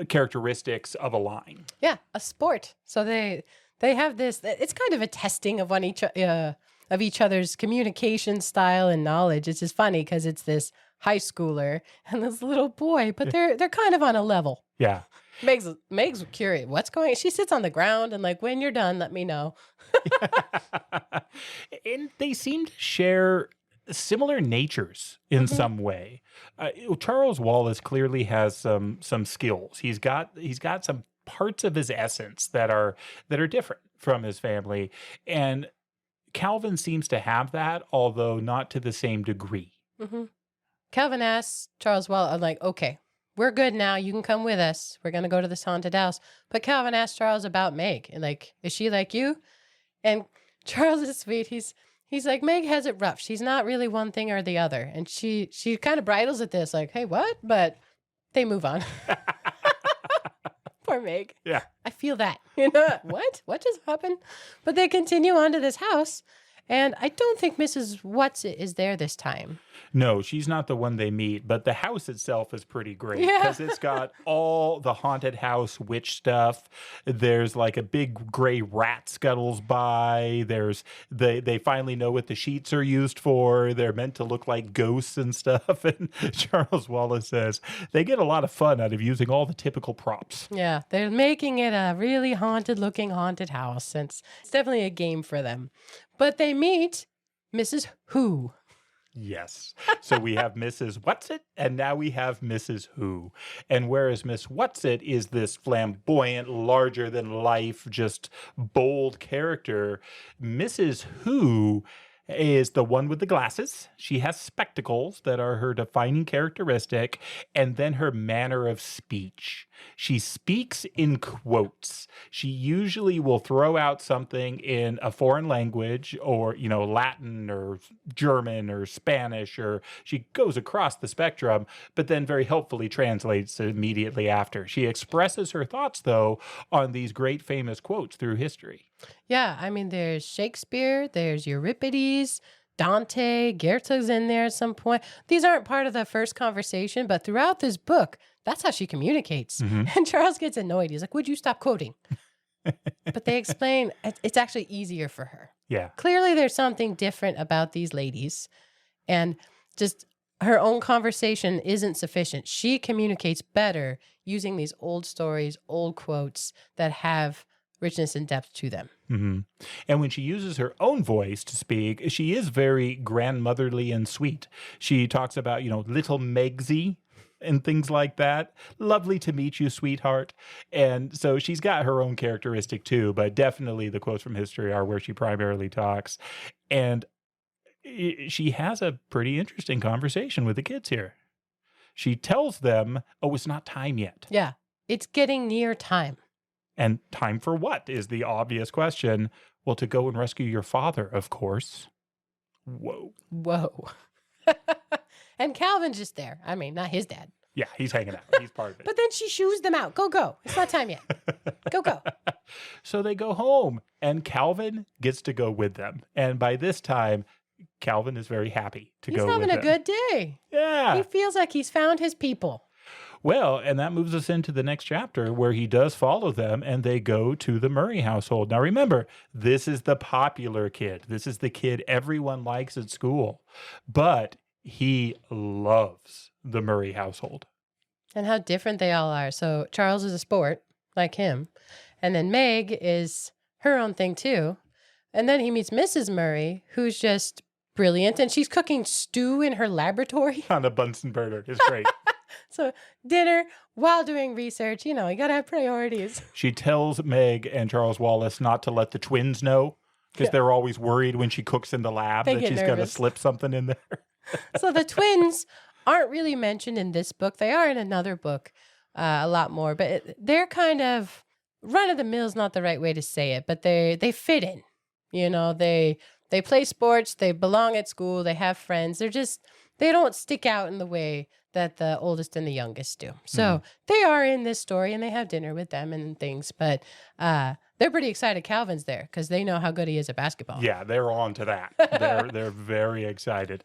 characteristics of a line. Yeah, a sport. So they have this, it's kind of a testing of each other's communication style and knowledge. It's just funny because it's this high schooler and this little boy, but they're kind of on a level. Yeah. Meg's curious. What's going on? She sits on the ground and like, when you're done, let me know. And they seem to share similar natures in some way. Charles Wallace clearly has some skills. He's got some parts of his essence that are different from his family. And Calvin seems to have that, although not to the same degree. Calvin asks Charles Wallace, I'm like, okay, we're good now. You can come with us. We're going to go to this haunted house. But Calvin asks Charles about Meg. And like, is she like you? And Charles is sweet. He's like, Meg has it rough. She's not really one thing or the other. And she kind of bridles at this, like, hey, what? But they move on. Poor Meg. Yeah. I feel that. You know, what? What just happened? But they continue on to this house. And I don't think Mrs. Whatsit is there this time. No, she's not the one they meet, but the house itself is pretty great Yeah. because it's got all the haunted house witch stuff. There's like a big gray rat scuttles by. They finally know what the sheets are used for. They're meant to look like ghosts and stuff. And Charles Wallace says they get a lot of fun out of using all the typical props. Yeah, they're making it a really haunted looking haunted house. It's definitely a game for them. But they meet Mrs. Who. Yes. So we have Mrs. Whatsit, and now we have Mrs. Who. And whereas Miss Whatsit is this flamboyant, larger than life, just bold character, Mrs. Who is the one with the glasses. She has spectacles that are her defining characteristic, and then her manner of speech. She speaks in quotes. She usually will throw out something in a foreign language or, Latin or German or Spanish, or she goes across the spectrum, but then very helpfully translates immediately after. She expresses her thoughts, though, on these great famous quotes through history. Yeah, I mean, there's Shakespeare, there's Euripides, Dante, Goethe's in there at some point. These aren't part of the first conversation, but throughout this book, that's how she communicates. And Charles gets annoyed. He's like, would you stop quoting? But they explain it's actually easier for her. Yeah. Clearly, there's something different about these ladies. And just her own conversation isn't sufficient. She communicates better using these old stories, old quotes that have richness and depth to them. And when she uses her own voice to speak, she is very grandmotherly and sweet. She talks about, little Megsy and things like that. Lovely to meet you, sweetheart. And so she's got her own characteristic too, but definitely the quotes from history are where she primarily talks. And she has a pretty interesting conversation with the kids here. She tells them, oh, it's not time yet. Yeah, it's getting near time. And time for what is the obvious question. Well, to go and rescue your father, of course. Whoa. And Calvin's just there. I mean, not his dad. Yeah, he's hanging out. He's part of it. But then she shoos them out. Go. It's not time yet. Go. So they go home, and Calvin gets to go with them. And by this time, Calvin is very happy to go with them. He's having a good day. Yeah. He feels like he's found his people. Well, and that moves us into the next chapter where he does follow them and they go to the Murray household. Now, remember, this is the popular kid. This is the kid everyone likes at school, but he loves the Murray household. And how different they all are. So Charles is a sport, like him. And then Meg is her own thing, too. And then he meets Mrs. Murray, who's just brilliant. And she's cooking stew in her laboratory. On a Bunsen burner. It's great. So dinner while doing research, you got to have priorities. She tells Meg and Charles Wallace not to let the twins know because they're always worried when she cooks in the lab that she's going to slip something in there. So the twins aren't really mentioned in this book. They are in another book a lot more, but they're kind of run of the mill is not the right way to say it, but they fit in. They play sports, they belong at school, they have friends. They don't stick out in the way that the oldest and the youngest do. So they are in this story and they have dinner with them and things, but they're pretty excited Calvin's there because they know how good he is at basketball. Yeah, they're on to that. They're very excited.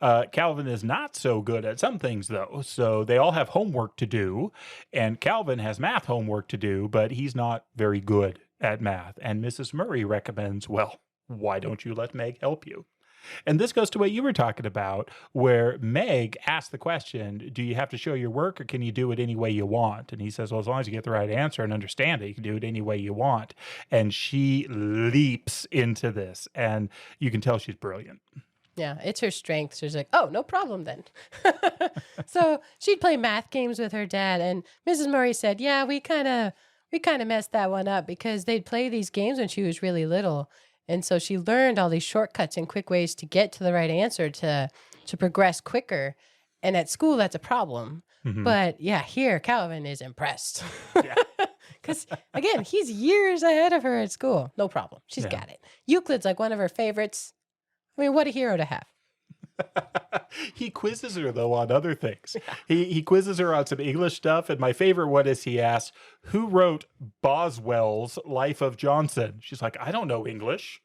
Calvin is not so good at some things, though. So they all have homework to do, and Calvin has math homework to do, but he's not very good at math. And Mrs. Murray recommends, well, why don't you let Meg help you? And this goes to what you were talking about, where Meg asked the question, do you have to show your work or can you do it any way you want? And he says, well, as long as you get the right answer and understand it, you can do it any way you want. And she leaps into this, and you can tell she's brilliant. Yeah, it's her strength. She's like, oh, no problem then. So she'd play math games with her dad, and Mrs. Murray said, yeah, we kind of messed that one up because they'd play these games when she was really little. And so she learned all these shortcuts and quick ways to get to the right answer to progress quicker. And at school, that's a problem. But yeah, here, Calvin is impressed. Because again, he's years ahead of her at school. No problem. She's got it. Euclid's like one of her favorites. I mean, what a hero to have. He quizzes her, though, on other things. He quizzes her on some English stuff, and my favorite one is he asks, who wrote Boswell's Life of Johnson? She's like, I don't know English.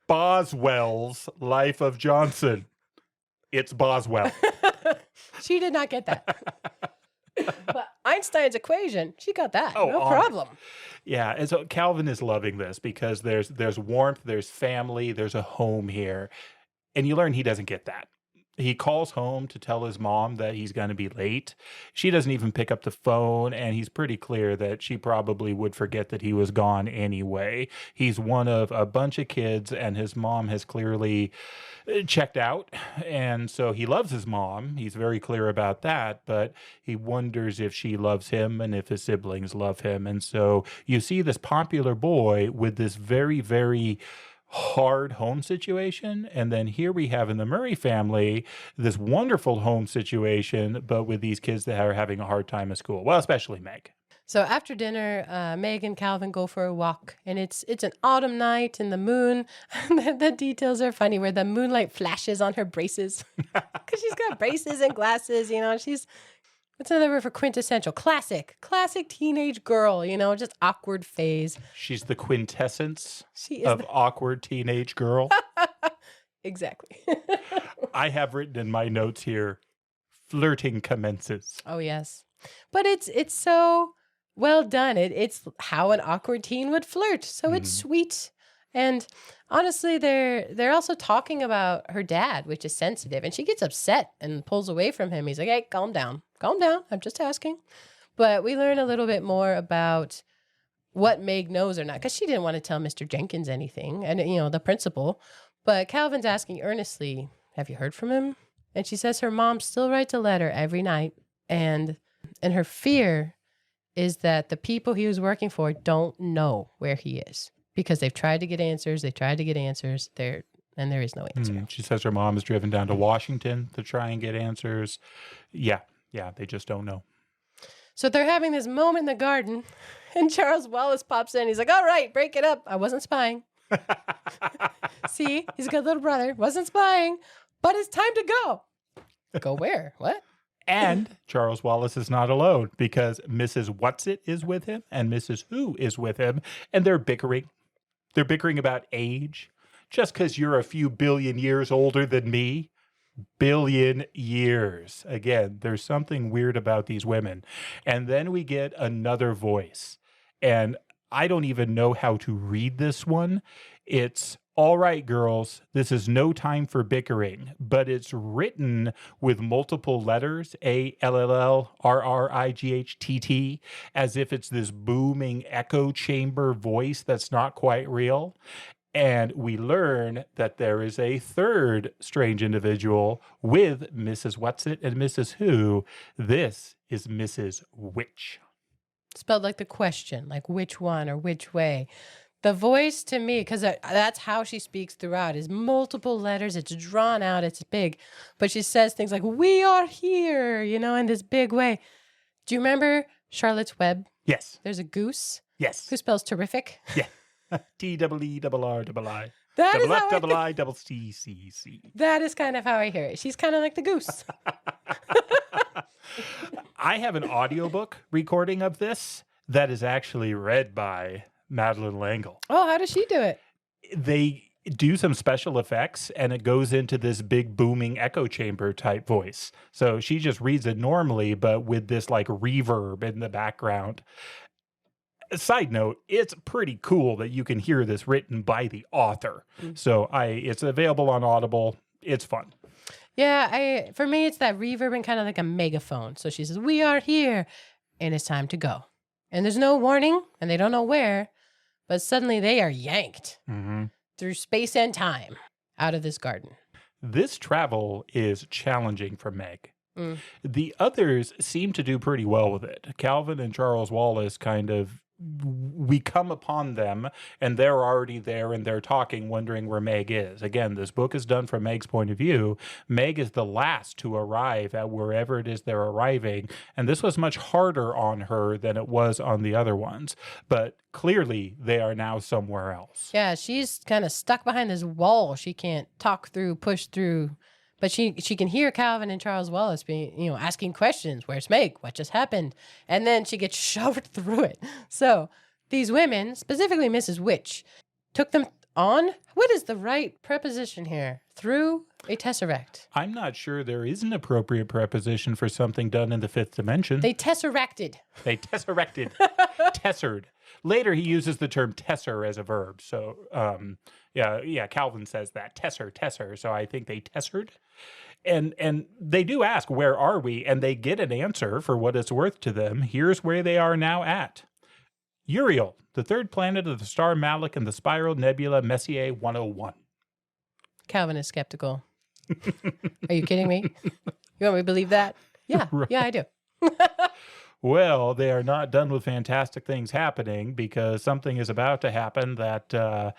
Boswell's Life of Johnson. it's Boswell. She did not get that. But Einstein's equation, she got that. Oh, no problem. Yeah, and so Calvin is loving this because there's warmth, there's family, there's a home here. And you learn he doesn't get that. He calls home to tell his mom that he's going to be late. She doesn't even pick up the phone, and he's pretty clear that she probably would forget that he was gone anyway. He's one of a bunch of kids, and his mom has clearly checked out, and so he loves his mom. He's very clear about that, but he wonders if she loves him and if his siblings love him. And so you see this popular boy with this very, very hard home situation. And then here we have in the Murray family this wonderful home situation, but with these kids that are having a hard time at school. Well, especially Meg. So after dinner, Meg and Calvin go for a walk, and it's an autumn night, and the moon. The details are funny, where the moonlight flashes on her braces because she's got braces and glasses. What's another word for quintessential? Classic teenage girl. Just awkward phase. She's the quintessence She is of awkward teenage girl. Exactly. I have written in my notes here, flirting commences. Oh yes, but it's so well done. It's how an awkward teen would flirt. So it's sweet. And honestly, they're also talking about her dad, which is sensitive, and she gets upset and pulls away from him. He's like, "Hey, calm down. I'm just asking." But we learn a little bit more about what Meg knows or not, because she didn't want to tell Mr. Jenkins anything, and the principal. But Calvin's asking earnestly, "Have you heard from him?" And she says her mom still writes a letter every night, and her fear is that the people he was working for don't know where he is. Because they've tried to get answers, there is no answer. She says her mom is driven down to Washington to try and get answers. Yeah, they just don't know. So they're having this moment in the garden, and Charles Wallace pops in. He's like, "All right, break it up. I wasn't spying." See, he's a good little brother. Wasn't spying, but it's time to go. Go where? What? And Charles Wallace is not alone, because Mrs. Whatsit is with him and Mrs. Who is with him, and they're bickering. They're bickering about age. Just because you're a few billion years older than me. Billion years. Again, there's something weird about these women. And then we get another voice. And I don't even know how to read this one. It's, "All right, girls, this is no time for bickering," but it's written with multiple letters, ALLRRIGHTT, as if it's this booming echo chamber voice that's not quite real. And we learn that there is a third strange individual with Mrs. Whatsit and Mrs. Who. This is Mrs. Which. Spelled like the question, like which one or which way. The voice to me, because that's how she speaks throughout, is multiple letters. It's drawn out. It's big. But she says things like, "We are here," in this big way. Do you remember Charlotte's Web? Yes. There's a goose. Yes. Who spells terrific? Yeah. T-double-E-double-R-double-I. That is Double F, how double I, double C. That is kind of how I hear it. She's kind of like the goose. I have an audiobook recording of this that is actually read by Madeleine L'Engle. Oh, how does she do it? They do some special effects, and it goes into this big booming echo chamber type voice. So she just reads it normally, but with this like reverb in the background. Side note, it's pretty cool that you can hear this written by the author. So it's available on Audible. It's fun. Yeah, for me, it's that reverb and kind of like a megaphone. So she says, "We are here," and it's time to go. And there's no warning, and they don't know where, but suddenly they are yanked through space and time out of this garden. This travel is challenging for Meg. The others seem to do pretty well with it. Calvin and Charles Wallace we come upon them, and they're already there, and they're talking, wondering where Meg is. Again, this book is done from Meg's point of view. Meg is the last to arrive at wherever it is they're arriving, and this was much harder on her than it was on the other ones. But clearly, they are now somewhere else. Yeah, she's kind of stuck behind this wall. She can't talk through, push through. But she can hear Calvin and Charles Wallace asking questions. "Where's Meg? What just happened?" And then she gets shoved through it. So these women, specifically Mrs. Which, took them on. What is the right preposition here? Through? A tesseract. I'm not sure there is an appropriate preposition for something done in the fifth dimension. They tesseracted. They tesseracted. Tessered. Later, he uses the term tesser as a verb. So, yeah, Calvin says that. Tesser. So I think they tessered. And they do ask, where are we? And they get an answer for what it's worth to them. Here's where they are now at. Uriel, the third planet of the star Malik and the spiral nebula Messier 101. Calvin is skeptical. Are you kidding me? You want me to believe that? Yeah, Right. Yeah, I do. Well, they are not done with fantastic things happening because something is about to happen that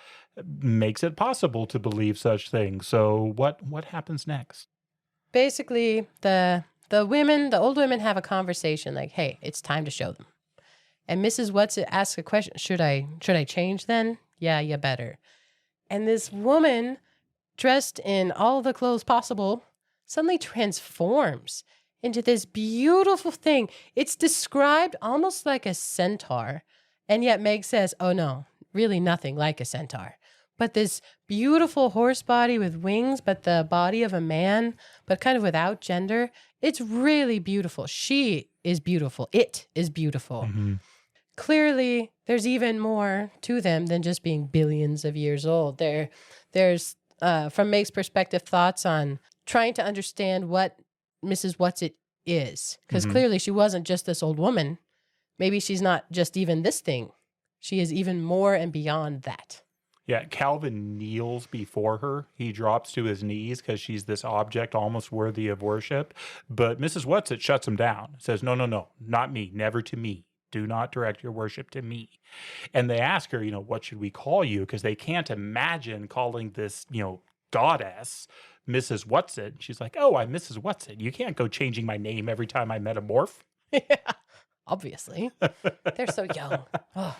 makes it possible to believe such things. So what happens next? Basically, the old women have a conversation like, hey, it's time to show them. And Mrs. Whatsit asks a question, should I change then? Yeah, you better. And this woman, dressed in all the clothes possible, suddenly transforms into this beautiful thing. It's described almost like a centaur. And yet Meg says, oh no, really nothing like a centaur. But this beautiful horse body with wings, but the body of a man, but kind of without gender. It's really beautiful. She is beautiful. It is beautiful. Mm-hmm. Clearly, there's even more to them than just being billions of years old. There's from Meg's perspective, thoughts on trying to understand what Mrs. Whatsit is. Because clearly she wasn't just this old woman. Maybe she's not just even this thing. She is even more and beyond that. Yeah, Calvin kneels before her. He drops to his knees because she's this object almost worthy of worship. But Mrs. Whatsit shuts him down, says, no, not me, never to me. Do not direct your worship to me. And they ask her, what should we call you? Because they can't imagine calling this, goddess Mrs. Whatsit. She's like, oh, I'm Mrs. Whatsit. You can't go changing my name every time I metamorph. Yeah, obviously. They're so young. Oh.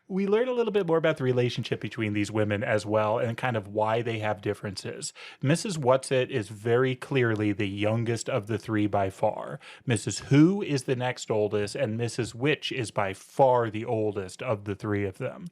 We learn a little bit more about the relationship between these women as well and kind of why they have differences. Mrs. Whatsit is very clearly the youngest of the three by far. Mrs. Who is the next oldest, and Mrs. Which is by far the oldest of the three of them.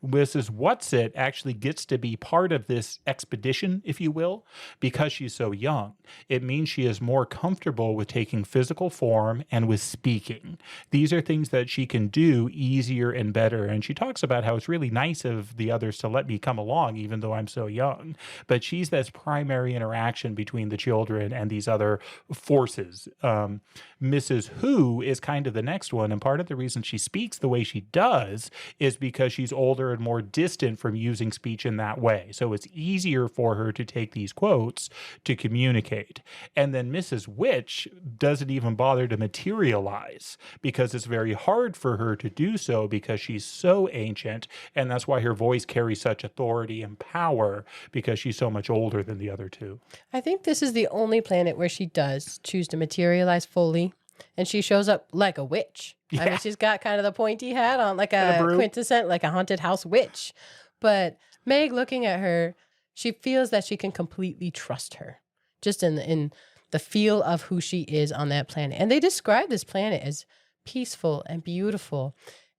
Mrs. Whatsit actually gets to be part of this expedition, if you will, because she's so young. It means she is more comfortable with taking physical form and with speaking. These are things that she can do easier and better, and she talks about how it's really nice of the others to let me come along even though I'm so young. But she's this primary interaction between the children and these other forces. Mrs. Who is kind of the next one, and part of the reason she speaks the way she does is because she's older and more distant from using speech in that way. So it's easier for her to take these quotes to communicate. And then Mrs. Which doesn't even bother to materialize because it's very hard for her to do so because she's so ancient, and that's why her voice carries such authority and power because she's so much older than the other two. I think this is the only planet where she does choose to materialize fully, and she shows up like a witch. Yeah. I mean, she's got kind of the pointy hat on, like a quintessence, like a haunted house witch. But Meg, looking at her, she feels that she can completely trust her, just in the feel of who she is on that planet. And they describe this planet as peaceful and beautiful,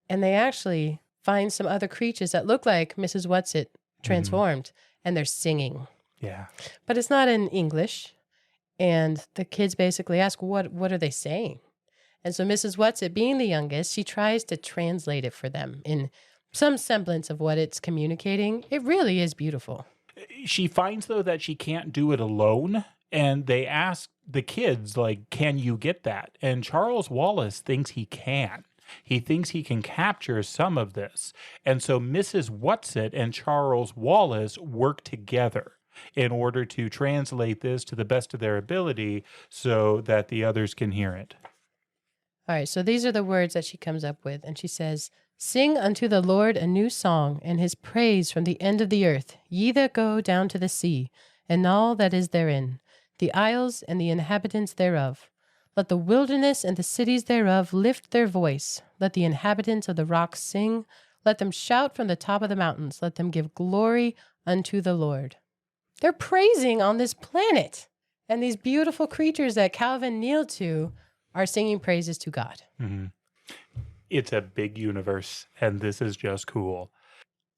and they actually find some other creatures that look like Mrs. Whatsit transformed, and they're singing. Yeah. But it's not in English. And the kids basically ask, what are they saying? And so Mrs. Whatsit, being the youngest, she tries to translate it for them in some semblance of what it's communicating. It really is beautiful. She finds, though, that she can't do it alone. And they ask the kids, like, can you get that? And Charles Wallace thinks he can. He thinks he can capture some of this. And so Mrs. Whatsit and Charles Wallace work together in order to translate this to the best of their ability so that the others can hear it. All right, so these are the words that she comes up with. And she says, sing unto the Lord a new song, and his praise from the end of the earth, ye that go down to the sea, and all that is therein, the isles and the inhabitants thereof. Let the wilderness and the cities thereof lift their voice. Let the inhabitants of the rocks sing. Let them shout from the top of the mountains. Let them give glory unto the Lord. They're praising on this planet. And these beautiful creatures that Calvin kneeled to are singing praises to God. Mm-hmm. It's a big universe, and this is just cool.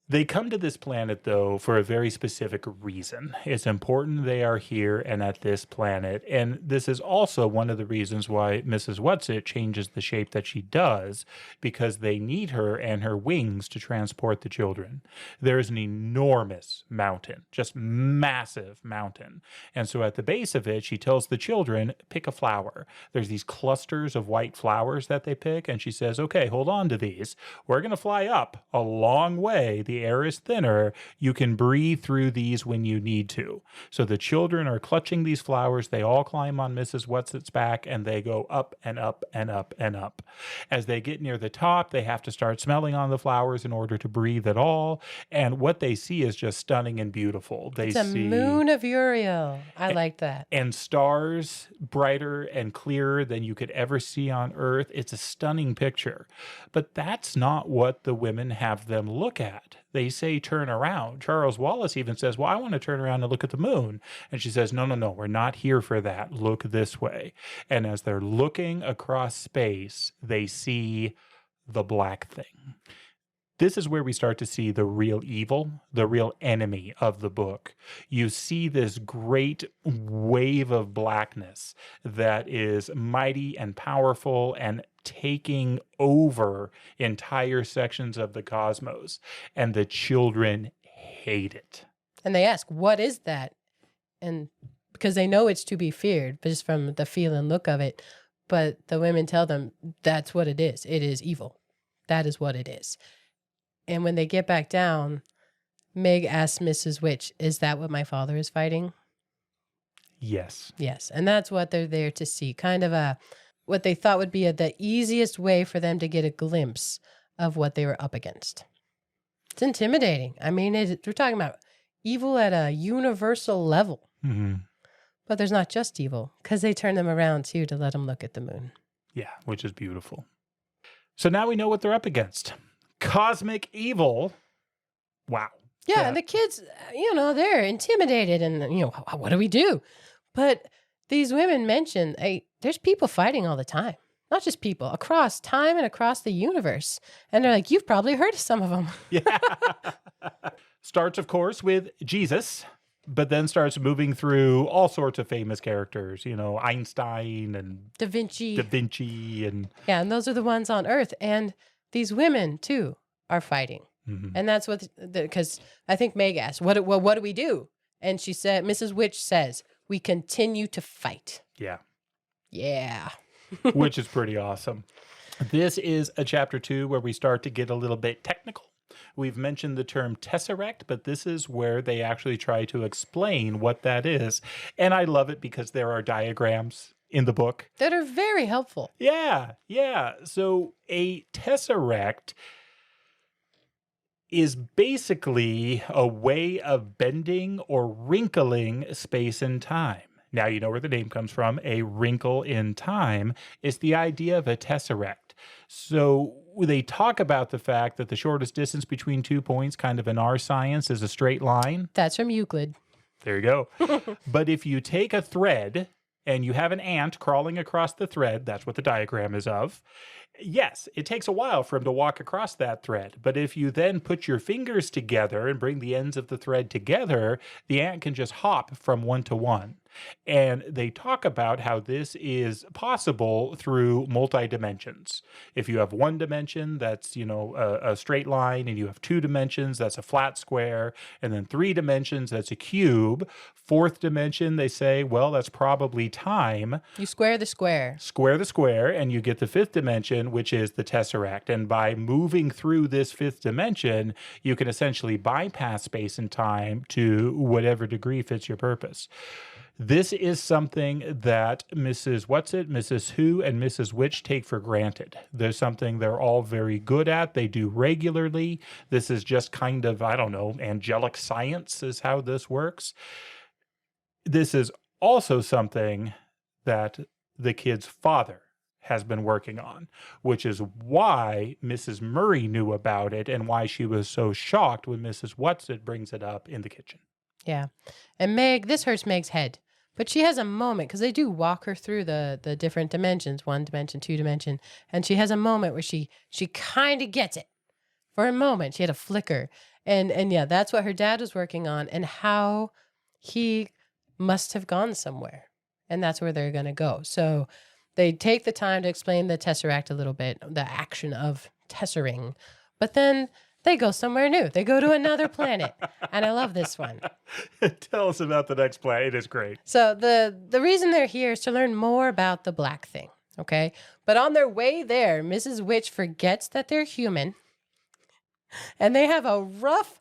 They come to this planet, though, for a very specific reason. It's important they are here and at this planet. And this is also one of the reasons why Mrs. Whatsit changes the shape that she does, because they need her and her wings to transport the children. There is an enormous mountain, just massive mountain. And so at the base of it, she tells the children, pick a flower. There's these clusters of white flowers that they pick. And she says, okay, hold on to these. We're going to fly up a long way. The air is thinner. You can breathe through these when you need to. So the children are clutching these flowers. They all climb on Mrs. Whatsit's back and they go up and up and up and up. As they get near the top, they have to start smelling on the flowers in order to breathe at all. And what they see is just stunning and beautiful. It's a moon of Uriel. I like that. And stars brighter and clearer than you could ever see on Earth. It's a stunning picture. But that's not what the women have them look at. They say turn around. Charles Wallace even says, well, I want to turn around and look at the moon. And she says, no, we're not here for that. Look this way. And as they're looking across space, they see the black thing. This is where we start to see the real evil, the real enemy of the book. You see this great wave of blackness that is mighty and powerful and taking over entire sections of the cosmos. And the children hate it. And they ask, what is that? And because they know it's to be feared, but just from the feel and look of it. But the women tell them, that's what it is. It is evil. That is what it is. And when they get back down, Meg asks Mrs. Witch, is that what my father is fighting? Yes. Yes. And that's what they're there to see. Kind of what they thought would be the easiest way for them to get a glimpse of what they were up against. It's intimidating. I mean, we're talking about evil at a universal level. Mm-hmm. But there's not just evil, because they turn them around, too, to let them look at the moon. Yeah, which is beautiful. So now we know what they're up against. Cosmic evil. Wow. Yeah, and the kids, they're intimidated and, what do we do? But these women mention, hey, there's people fighting all the time. Not just people, across time and across the universe. And they're like, you've probably heard of some of them. Yeah. Starts, of course, with Jesus, but then starts moving through all sorts of famous characters, Einstein and Da Vinci. And yeah, and those are the ones on Earth. And these women, too, are fighting. mm-hmm. And that's what, because I think Meg asked, what do we do? And she said, Mrs. Witch says, we continue to fight. Yeah. Yeah. Which is pretty awesome. This is a chapter 2 where we start to get a little bit technical. We've mentioned the term tesseract, but this is where they actually try to explain what that is. And I love it because there are diagrams in the book that are very helpful. Yeah. So a tesseract is basically a way of bending or wrinkling space and time. Now you know where the name comes from. A wrinkle in time is the idea of a tesseract. So they talk about the fact that the shortest distance between 2 points, kind of in our science, is a straight line. That's from Euclid. There you go. But if you take a thread and you have an ant crawling across the thread, that's what the diagram is of. Yes, it takes a while for him to walk across that thread. But if you then put your fingers together and bring the ends of the thread together, the ant can just hop from one to one. And they talk about how this is possible through multi-dimensions. If you have one dimension, that's, a straight line, and you have 2 dimensions, that's a flat square, and then 3 dimensions, that's a cube. 4th dimension, they say, well, that's probably time. You square the square. Square the square, and you get the 5th dimension, which is the tesseract. And by moving through this 5th dimension, you can essentially bypass space and time to whatever degree fits your purpose. This is something that Mrs. Whatsit, Mrs. Who, and Mrs. Witch take for granted. There's something they're all very good at. They do regularly. This is just kind of, angelic science is how this works. This is also something that the kid's father has been working on, which is why Mrs. Murry knew about it and why she was so shocked when Mrs. Whatsit brings it up in the kitchen. Yeah. And this hurts Meg's head. But she has a moment, because they do walk her through the different dimensions, 1 dimension, 2 dimension. And she has a moment where she kind of gets it. For a moment, she had a flicker. And yeah, that's what her dad was working on, and how he must have gone somewhere. And that's where they're going to go. So they take the time to explain the tesseract a little bit, the action of tessering. But then they go somewhere new. They go to another planet. And I love this one. Tell us about the next planet. It is great. So the reason they're here is to learn more about the black thing. Okay. But on their way there, Mrs. Witch forgets that they're human. And they have a rough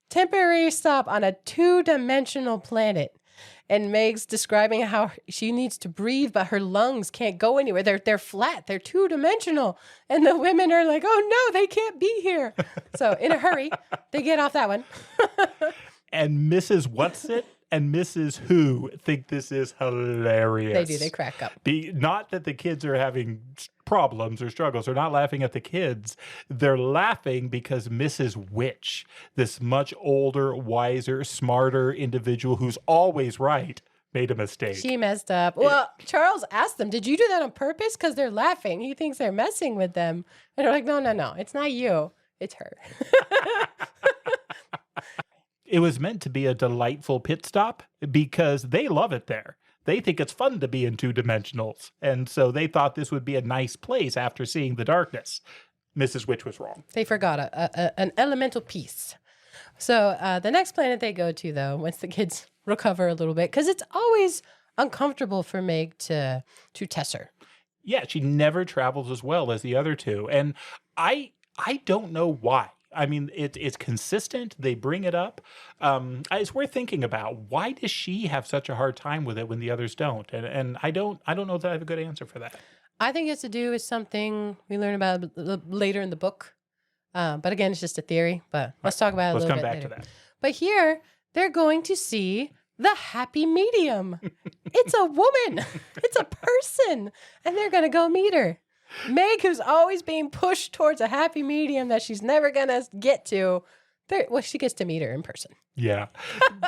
temporary stop on a 2-dimensional planet. And Meg's describing how she needs to breathe, but her lungs can't go anywhere. They're flat. They're 2-dimensional. And the women are like, oh, no, they can't be here. So in a hurry, they get off that one. And Mrs. Whatsit and Mrs. Who think this is hilarious. They do. They crack up. Not that the kids are having problems or struggles. They're not laughing at the kids. They're laughing because Mrs. Witch, this much older, wiser, smarter individual who's always right, made a mistake. She messed up. Well, Charles asked them, did you do that on purpose? Because they're laughing. He thinks they're messing with them. And they're like, no. It's not you. It's her. It was meant to be a delightful pit stop because they love it there. They think it's fun to be in 2-dimensionals. And so they thought this would be a nice place after seeing the darkness. Mrs. Witch was wrong. They forgot an elemental piece. So the next planet they go to, though, once the kids recover a little bit, because it's always uncomfortable for Meg to tesser. Yeah, she never travels as well as the other two. And I don't know why. I mean, it's consistent. They bring it up. It's worth thinking about. Why does she have such a hard time with it when the others don't? And I don't know that I have a good answer for that. I think it's to do with something we learn about later in the book. But again, it's just a theory. But let's talk about it a little bit later. Let's come back to that. But here, they're going to see the happy medium. It's a woman. It's a person. And they're going to go meet her. Meg, who's always being pushed towards a happy medium that she's never going to get to, she gets to meet her in person. Yeah.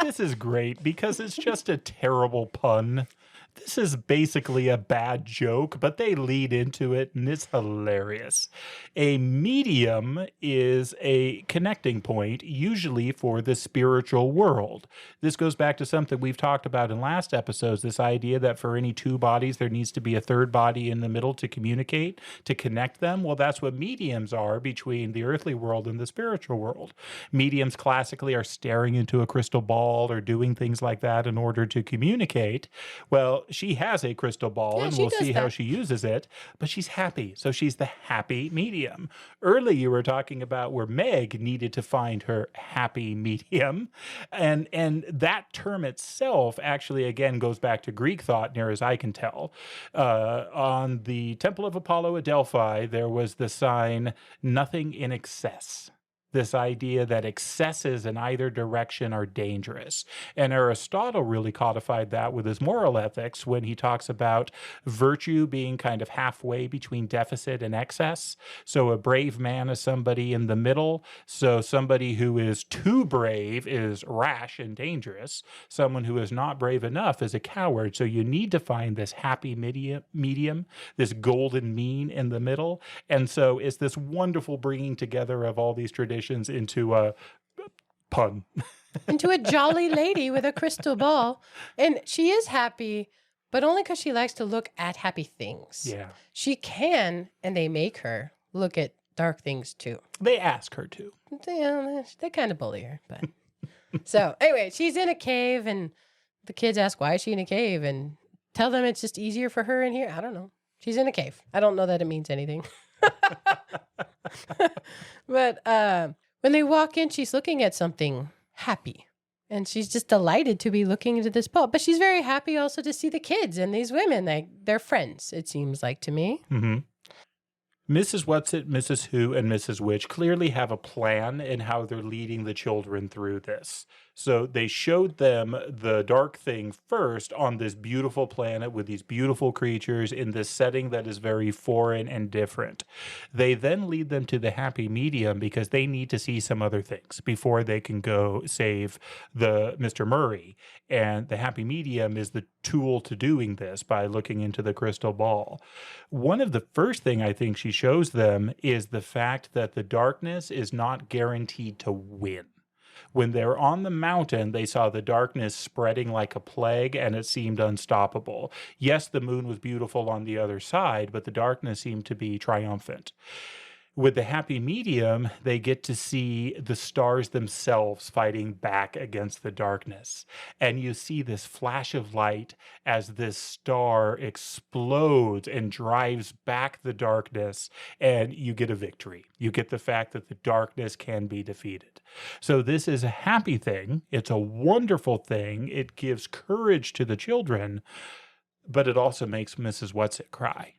This is great because it's just a terrible pun. This is basically a bad joke, but they lead into it, and it's hilarious. A medium is a connecting point, usually for the spiritual world. This goes back to something we've talked about in last episodes, this idea that for any two bodies, there needs to be a third body in the middle to communicate, to connect them. Well, that's what mediums are between the earthly world and the spiritual world. Mediums classically are staring into a crystal ball or doing things like that in order to communicate. Well, she has a crystal ball, and we'll see how she uses it, but she's happy. So she's the happy medium. Early, you were talking about where Meg needed to find her happy medium. And that term itself actually, again, goes back to Greek thought, near as I can tell. On the Temple of Apollo at Delphi, there was the sign, nothing in excess. This idea that excesses in either direction are dangerous. And Aristotle really codified that with his moral ethics when he talks about virtue being kind of halfway between deficit and excess. So a brave man is somebody in the middle. So somebody who is too brave is rash and dangerous. Someone who is not brave enough is a coward. So you need to find this happy medium, this golden mean in the middle. And so it's this wonderful bringing together of all these traditions into a pun. Into a jolly lady with a crystal ball. And she is happy, but only because she likes to look at happy things. Yeah. She can, and they make her look at dark things too. They ask her to. They kind of bully her. But so anyway, she's in a cave, and the kids ask, why is she in a cave? And tell them it's just easier for her in here. I don't know. She's in a cave. I don't know that it means anything. But when they walk in, she's looking at something happy. And she's just delighted to be looking into this ball. But she's very happy also to see the kids and these women. They're friends, it seems like to me. Mm-hmm. Mrs. Whatsit, Mrs. Who, and Mrs. Witch clearly have a plan in how they're leading the children through this. So they showed them the dark thing first on this beautiful planet with these beautiful creatures in this setting that is very foreign and different. They then lead them to the happy medium because they need to see some other things before they can go save the Mr. Murry. And the happy medium is the tool to doing this by looking into the crystal ball. One of the first thing I think she shows them is the fact that the darkness is not guaranteed to win. When they're on the mountain, they saw the darkness spreading like a plague, and it seemed unstoppable. Yes, the moon was beautiful on the other side, but the darkness seemed to be triumphant. With the happy medium, they get to see the stars themselves fighting back against the darkness. And you see this flash of light as this star explodes and drives back the darkness, and you get a victory. You get the fact that the darkness can be defeated. So this is a happy thing. It's a wonderful thing. It gives courage to the children, but it also makes Mrs. Whatsit cry,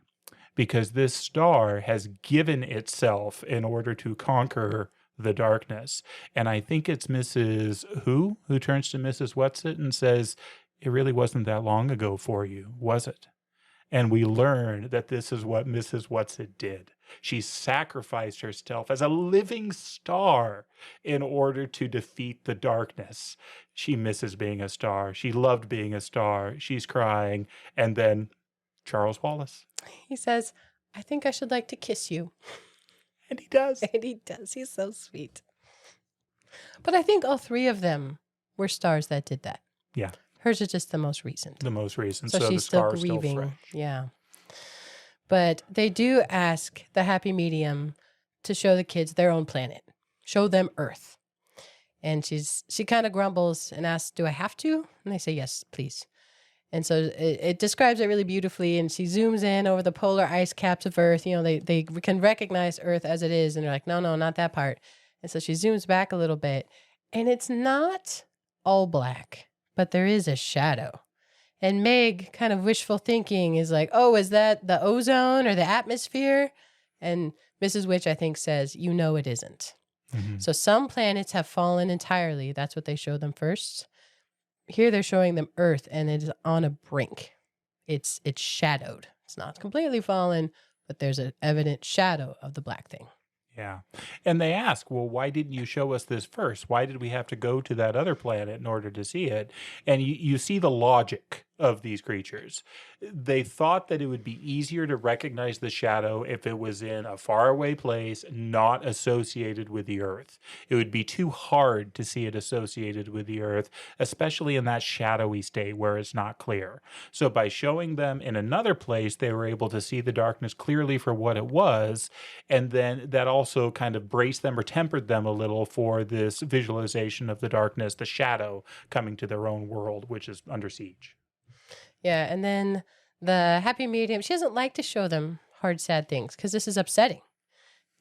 because this star has given itself in order to conquer the darkness. And I think it's Mrs. Who turns to Mrs. Whatsit and says, "It really wasn't that long ago for you, was it?" And we learn that this is what Mrs. Whatsit did. She sacrificed herself as a living star in order to defeat the darkness. She misses being a star. She loved being a star. She's crying. And then Charles Wallace. He says, "I think I should like to kiss you." And he does. And he does. He's so sweet. But I think all three of them were stars that did that. Yeah. Hers is just the most recent. The most recent. So the she's still star is grieving. fresh. Yeah. But they do ask the happy medium to show the kids their own planet. Show them Earth. And she kind of grumbles and asks, "Do I have to?" And they say, "Yes, please." And so it describes it really beautifully, and she zooms in over the polar ice caps of Earth. You know, they can recognize Earth as it is, and they're like, no, not that part. And so she zooms back a little bit, and it's not all black, but there is a shadow. And Meg, kind of wishful thinking, is like, "Oh, is that the ozone or the atmosphere?" And Mrs. Witch, I think, says, "You know it isn't." Mm-hmm. So some planets have fallen entirely. That's what they show them first. Here they're showing them Earth, and it is on a brink. It's shadowed. It's not completely fallen, but there's an evident shadow of the black thing. Yeah. And they ask, well, why didn't you show us this first? Why did we have to go to that other planet in order to see it? And you see the logic of these creatures. They thought that it would be easier to recognize the shadow if it was in a faraway place, not associated with the Earth. It would be too hard to see it associated with the Earth, especially in that shadowy state where it's not clear. So by showing them in another place, they were able to see the darkness clearly for what it was. And then that also kind of braced them or tempered them a little for this visualization of the darkness, the shadow coming to their own world, which is under siege. Yeah, and then the happy medium, she doesn't like to show them hard, sad things because this is upsetting.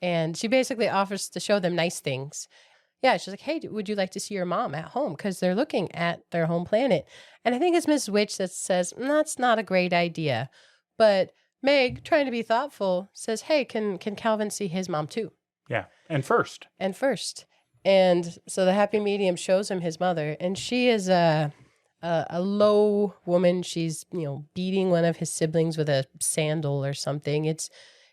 And she basically offers to show them nice things. Yeah, she's like, "Hey, would you like to see your mom at home?" Because they're looking at their home planet. And I think it's Miss Witch that says, "That's not a great idea." But Meg, trying to be thoughtful, says, "Hey, can Calvin see his mom too?" Yeah, and first. And so the happy medium shows him his mother, and she is a low woman. She's, beating one of his siblings with a sandal or something. It's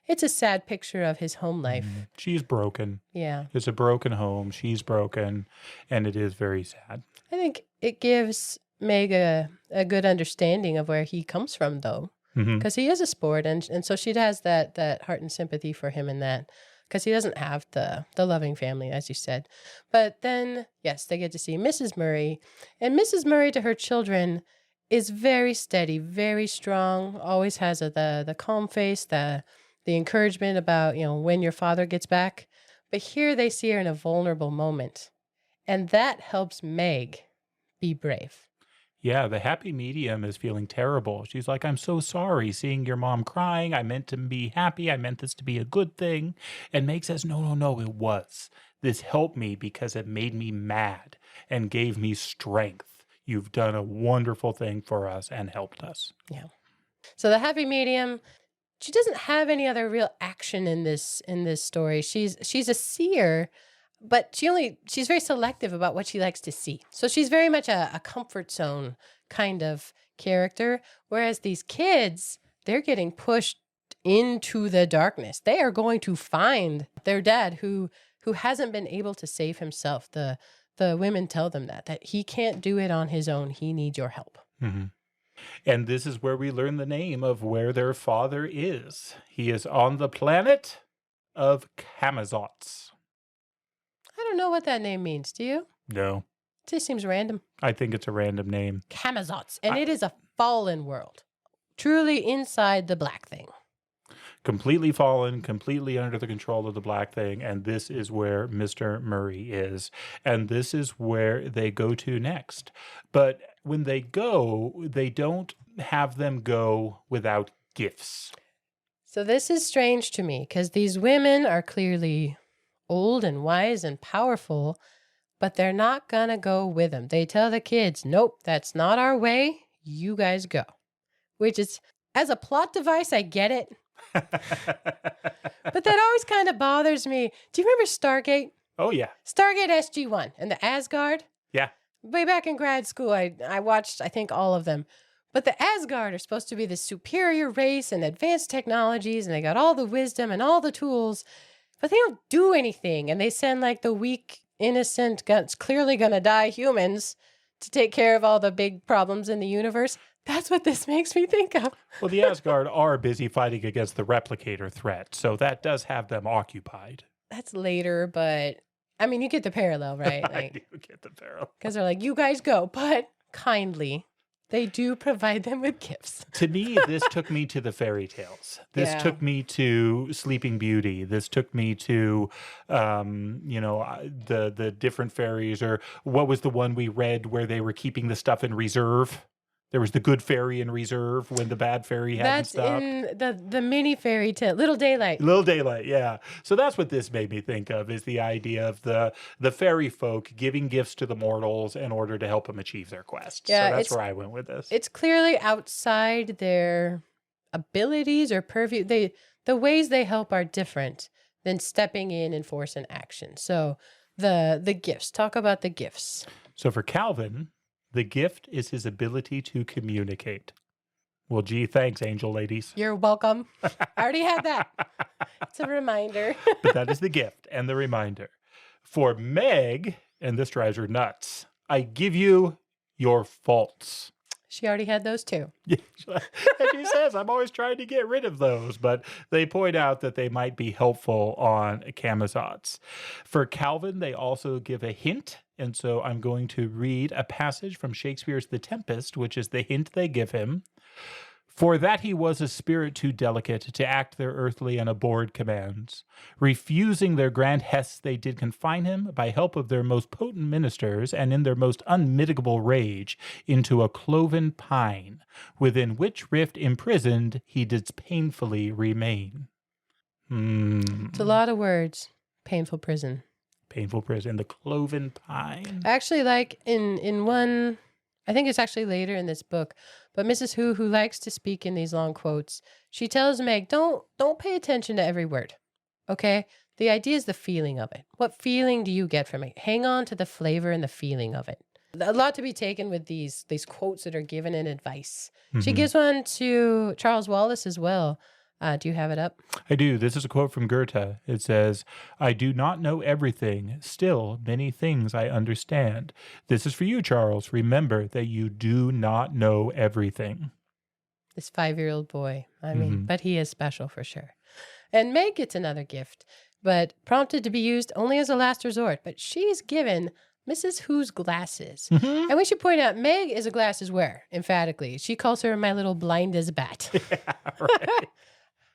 a sad picture of his home life. She's broken. Yeah. It's a broken home. She's broken, and it is very sad. I think it gives Meg a good understanding of where he comes from, though, because he is a sport, and so she has that heart and sympathy for him in that, because he doesn't have the loving family, as you said. But then, yes, they get to see Mrs. Murry. And Mrs. Murry to her children is very steady, very strong, always has the calm face, the encouragement about, when your father gets back. But here they see her in a vulnerable moment. And that helps Meg be brave. Yeah, the happy medium is feeling terrible. She's like, "I'm so sorry seeing your mom crying. I meant to be happy. I meant this to be a good thing." And Meg says, no, it was. This helped me because it made me mad and gave me strength. You've done a wonderful thing for us and helped us. Yeah. So the happy medium, she doesn't have any other real action in this story. She's a seer, but she's very selective about what she likes to see. So she's very much a comfort zone kind of character, whereas these kids, they're getting pushed into the darkness. They are going to find their dad who hasn't been able to save himself. The women tell them that he can't do it on his own. He needs your help. Mm-hmm. And this is where we learn the name of where their father is. He is on the planet of Camazots. I don't know what that name means. Do you? No, It just seems random. I think it's a random name. Camazots. And it is a fallen world. Truly inside the black thing. Completely fallen, completely under the control of the black thing. And this is where Mr. Murray is. And this is where they go to next. But when they go, they don't have them go without gifts. So this is strange to me because these women are clearly old and wise and powerful, but they're not going to go with them. They tell the kids, nope, that's not our way. You guys go. Which is, as a plot device, I get it. But that always kind of bothers me. Do you remember Stargate? Oh, yeah. Stargate SG-1 and the Asgard? Yeah. Way back in grad school, I watched, I think, all of them. But the Asgard are supposed to be this superior race and advanced technologies, and they got all the wisdom and all the tools, but they don't do anything. And they send like the weak, innocent, clearly going to die humans to take care of all the big problems in the universe. That's what this makes me think of. Well, the Asgard are busy fighting against the replicator threat, so that does have them occupied. That's later, but I mean, you get the parallel, right? I do get the parallel. Because they're like, you guys go, but kindly, they do provide them with gifts. To me, this took me to the fairy tales. This took me to Sleeping Beauty. This took me to, the different fairies, or what was the one we read where they were keeping the stuff in reserve? There was the good fairy in reserve when the bad fairy hadn't stopped. That's in the mini fairy tale, Little Daylight. Little Daylight, yeah. So that's what this made me think of, is the idea of the fairy folk giving gifts to the mortals in order to help them achieve their quest. Yeah, so that's where I went with this. It's clearly outside their abilities or purview. The ways they help are different than stepping in and force an action. So the gifts. Talk about the gifts. So for Calvin, the gift is his ability to communicate. Well, gee, thanks, angel ladies. You're welcome. I already had that. It's a reminder. But that is the gift and the reminder. For Meg, and this drives her nuts, I give you your faults. She already had those too. Yeah, and she says, I'm always trying to get rid of those, but they point out that they might be helpful on Camazots. For Calvin, they also give a hint. And so I'm going to read a passage from Shakespeare's The Tempest, which is the hint they give him. For that he was a spirit too delicate to act their earthly and abhorred commands. Refusing their grand hests, they did confine him by help of their most potent ministers, and in their most unmitigable rage, into a cloven pine, within which rift imprisoned he did painfully remain. It's a lot of words. Painful prison. Painful prison, the cloven pine. Actually, like in one, I think it's actually later in this book, but Mrs. Who likes to speak in these long quotes, she tells Meg, don't pay attention to every word, okay? The idea is the feeling of it. What feeling do you get from it? Hang on to the flavor and the feeling of it. A lot to be taken with these quotes that are given in advice. Mm-hmm. She gives one to Charles Wallace as well. Do you have it up? I do. This is a quote from Goethe. It says, I do not know everything. Still, many things I understand. This is for you, Charles. Remember that you do not know everything. This 5-year-old boy. I mean, but he is special for sure. And Meg gets another gift, but prompted to be used only as a last resort. But she's given Mrs. Who's glasses. Mm-hmm. And we should point out, Meg is a glasses wearer, emphatically. She calls her my little blind as bat. Yeah, right.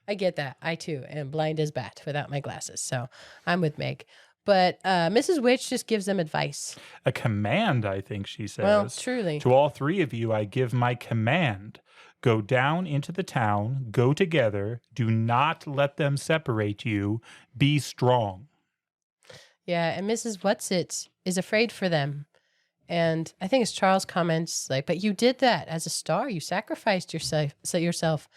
I get that. I, too, am blind as bat without my glasses. So I'm with Meg. But Mrs. Witch just gives them advice. A command, I think she says. Well, truly. To all three of you, I give my command. Go down into the town. Go together. Do not let them separate you. Be strong. Yeah, and Mrs. Whatsit is afraid for them. And I think it's Charles comments, like, but you did that as a star. You sacrificed yourself.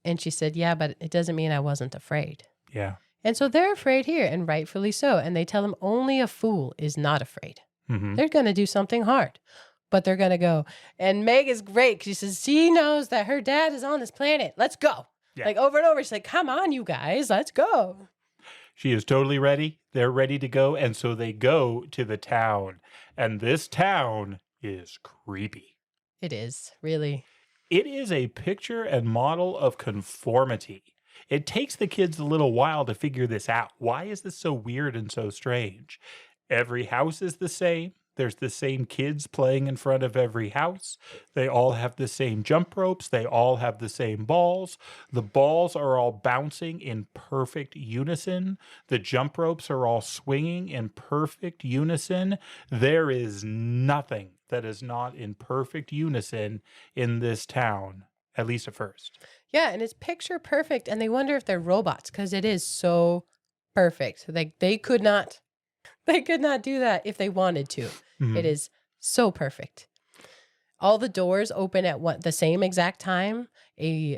And she said, yeah, but it doesn't mean I wasn't afraid. Yeah. And so they're afraid here, and rightfully so. And they tell him only a fool is not afraid. Mm-hmm. They're going to do something hard, but they're going to go. And Meg is great. She says, she knows that her dad is on this planet. Let's go. Yeah. Like over and over. She's like, come on, you guys, let's go. She is totally ready. They're ready to go. And so they go to the town. And this town is creepy. It is, really. It is a picture and model of conformity. It takes the kids a little while to figure this out. Why is this so weird and so strange? Every house is the same. There's the same kids playing in front of every house. They all have the same jump ropes. They all have the same balls. The balls are all bouncing in perfect unison. The jump ropes are all swinging in perfect unison. There is nothing that is not in perfect unison in this town, at least at first. Yeah, and it's picture perfect, and they wonder if they're robots because it is so perfect. Like they could not do that if they wanted to. It is so perfect. All the doors open at the same exact time. A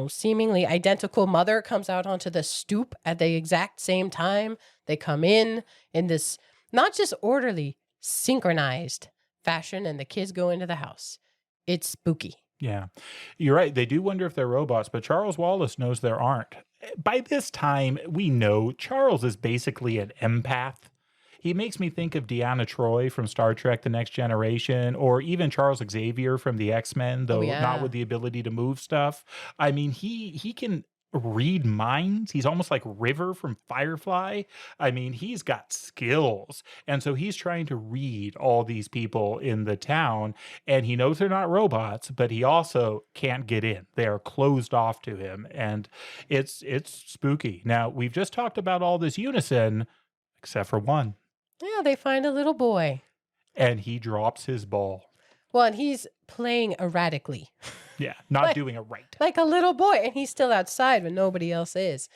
seemingly identical mother comes out onto the stoop at the exact same time. They come in this not just orderly, synchronized fashion, and the kids go into the house. It's spooky. Yeah, you're right. They do wonder if they're robots, but Charles Wallace knows there aren't. By this time, we know Charles is basically an empath. He makes me think of Deanna Troi from Star Trek The Next Generation, or even Charles Xavier from the X-Men, though not with the ability to move stuff. I mean, he can read minds. He's almost like River from Firefly. I mean, he's got skills. And so he's trying to read all these people in the town, and he knows they're not robots, but he also can't get in. They are closed off to him, and it's spooky. Now, we've just talked about all this unison, except for one. Yeah, they find a little boy. And he drops his ball. Well, and he's playing erratically. Yeah, not doing it right. Like a little boy, and he's still outside when nobody else is.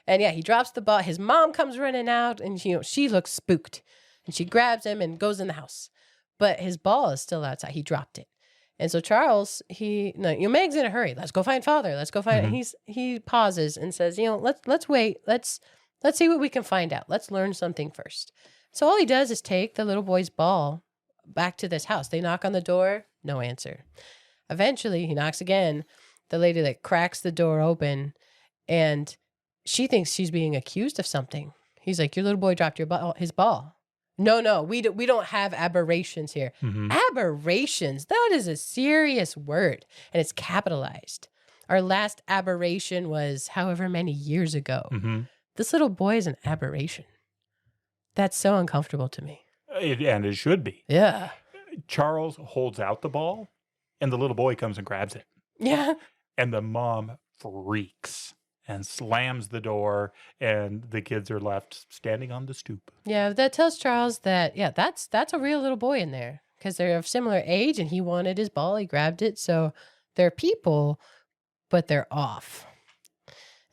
And yeah, he drops the ball. His mom comes running out, and she looks spooked. And she grabs him and goes in the house. But his ball is still outside. He dropped it. And so Charles, Meg's in a hurry. Let's go find father. Let's go find him. He pauses and says, let's wait. Let's see what we can find out. Let's learn something first. So all he does is take the little boy's ball back to this house. They knock on the door, no answer. Eventually, he knocks again. The lady cracks the door open, and she thinks she's being accused of something. He's like, "Your little boy dropped his ball." No, we don't have aberrations here. Aberrations, that is a serious word, and it's capitalized. Our last aberration was however many years ago. This little boy is an aberration. That's so uncomfortable to me. And it should be. Yeah. Charles holds out the ball, and the little boy comes and grabs it. Yeah. And the mom freaks and slams the door, and the kids are left standing on the stoop. Yeah, that tells Charles that, that's a real little boy in there because they're of similar age, and he wanted his ball. He grabbed it. So they're people, but they're off.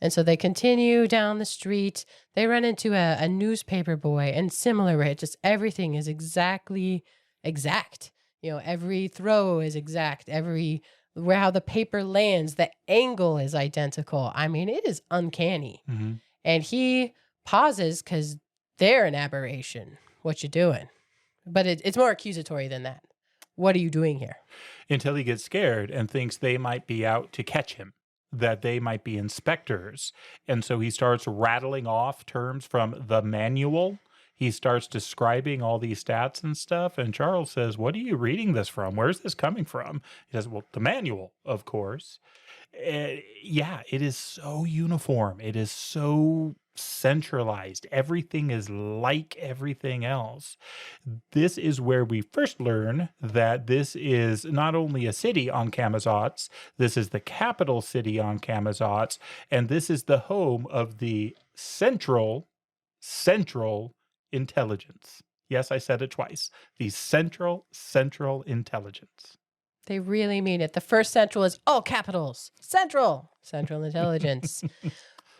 And so they continue down the street. They run into a newspaper boy, and similar, right? Just everything is exactly exact. Every throw is exact. How the paper lands, the angle is identical. I mean, it is uncanny. And he pauses because they're an aberration. What you doing? But it's more accusatory than that. What are you doing here? Until he gets scared and thinks they might be out to catch him, that they might be inspectors. And so he starts rattling off terms from the manual. He starts describing all these stats and stuff. And Charles says, "What are you reading this from? Where's this coming from?" He says, "Well, the manual, of course." Yeah, it is so uniform. It is so centralized. Everything is like everything else. This is where we first learn that this is not only a city on Camazotz, this is the capital city on Camazotz, and this is the home of the central intelligence. Yes, I said it twice. The central intelligence. They really mean it. The first central is all capitals. Central intelligence.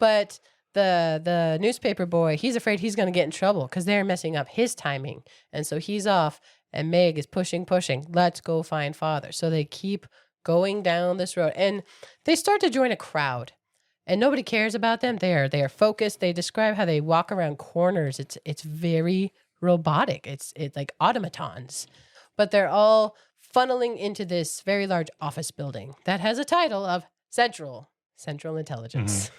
But the newspaper boy, he's afraid he's going to get in trouble because they're messing up his timing. And so he's off, and Meg is pushing. Let's go find father. So they keep going down this road, and they start to join a crowd, and nobody cares about them. They are focused. They describe how they walk around corners. It's very robotic. It's like automatons, but they're all funneling into this very large office building that has a title of Central Intelligence.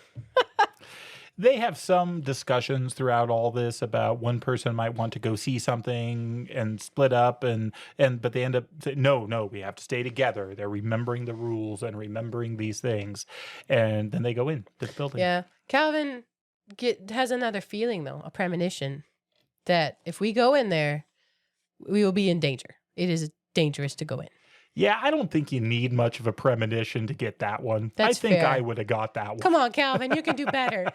They have some discussions throughout all this about one person might want to go see something and split up, but they end up saying, no, we have to stay together. They're remembering the rules and remembering these things, and then they go into the building. Yeah, Calvin has another feeling though, a premonition that if we go in there, we will be in danger. It is dangerous to go in. Yeah, I don't think you need much of a premonition to get that one. That's I think fair. I would have got that one. Come on, Calvin, you can do better.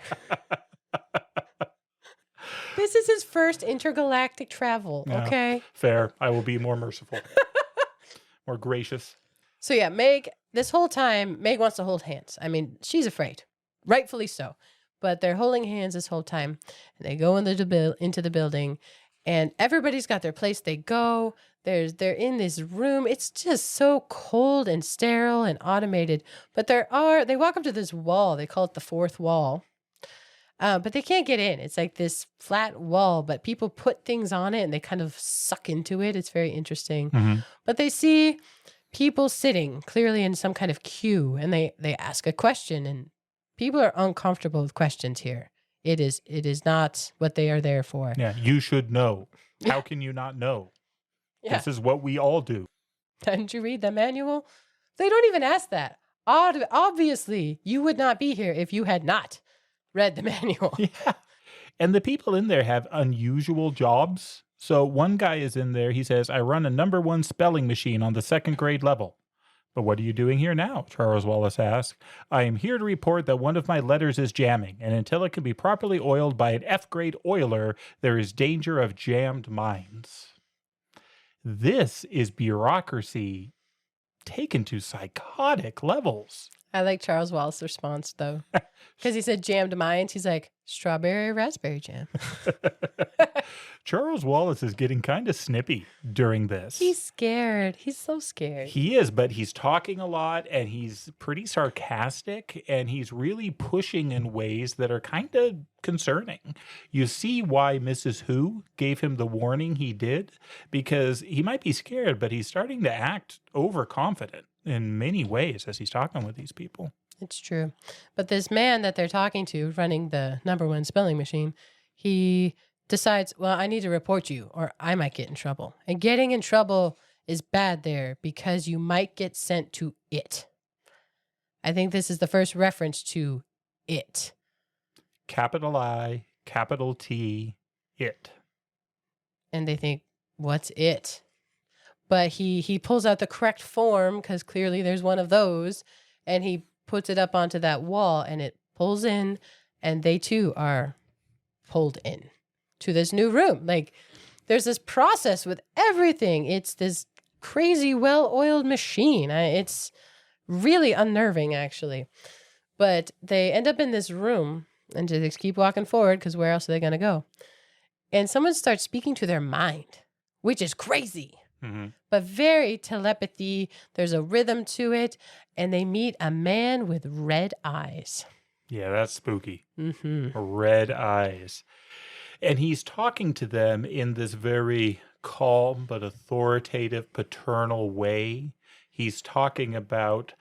This is his first intergalactic travel, okay? Fair. I will be more merciful, more gracious. So yeah, Meg, this whole time, Meg wants to hold hands. I mean, she's afraid, rightfully so. But they're holding hands this whole time, and they go into the building, and everybody's got their place. They go. They're in this room. It's just so cold and sterile and automated. But they walk up to this wall. They call it the fourth wall. But they can't get in. It's like this flat wall, but people put things on it and they kind of suck into it. It's very interesting. Mm-hmm. But they see people sitting clearly in some kind of queue, and they ask a question, and people are uncomfortable with questions here. It is not what they are there for. Yeah, you should know. How can you not know? Yeah. This is what we all do. Didn't you read the manual? They don't even ask that. Obviously, you would not be here if you had not read the manual. Yeah. And the people in there have unusual jobs. So one guy is in there. He says, I run a #1 spelling machine on the 2nd grade level. But what are you doing here now? Charles Wallace asked. I am here to report that one of my letters is jamming, and until it can be properly oiled by an F-grade oiler, there is danger of jammed minds. This is bureaucracy taken to psychotic levels. I like Charles Wallace's response, though. Because he said jammed minds. He's like, strawberry or raspberry jam. Charles Wallace is getting kind of snippy during this. He's scared. He's so scared. He is, but he's talking a lot, and he's pretty sarcastic, and he's really pushing in ways that are kind of concerning. You see why Mrs. Who gave him the warning he did, because he might be scared, but he's starting to act overconfident in many ways as he's talking with these people. It's true. But this man that they're talking to, running the #1 spelling machine, he decides, well, I need to report you or I might get in trouble. And getting in trouble is bad there because you might get sent to it. I think this is the first reference to it. Capital I, capital T, it. And they think, what's it? But he pulls out the correct form because clearly there's one of those, and he puts it up onto that wall, and it pulls in, and they too are pulled in to this new room. Like, there's this process with everything. It's this crazy, well-oiled machine. It's really unnerving, actually. But they end up in this room, and they just keep walking forward because where else are they going to go? And someone starts speaking to their mind, which is crazy. Mm-hmm. But very telepathy. There's a rhythm to it. And they meet a man with red eyes. Yeah, that's spooky. Mm-hmm. Red eyes. And he's talking to them in this very calm but authoritative, paternal way. He's talking about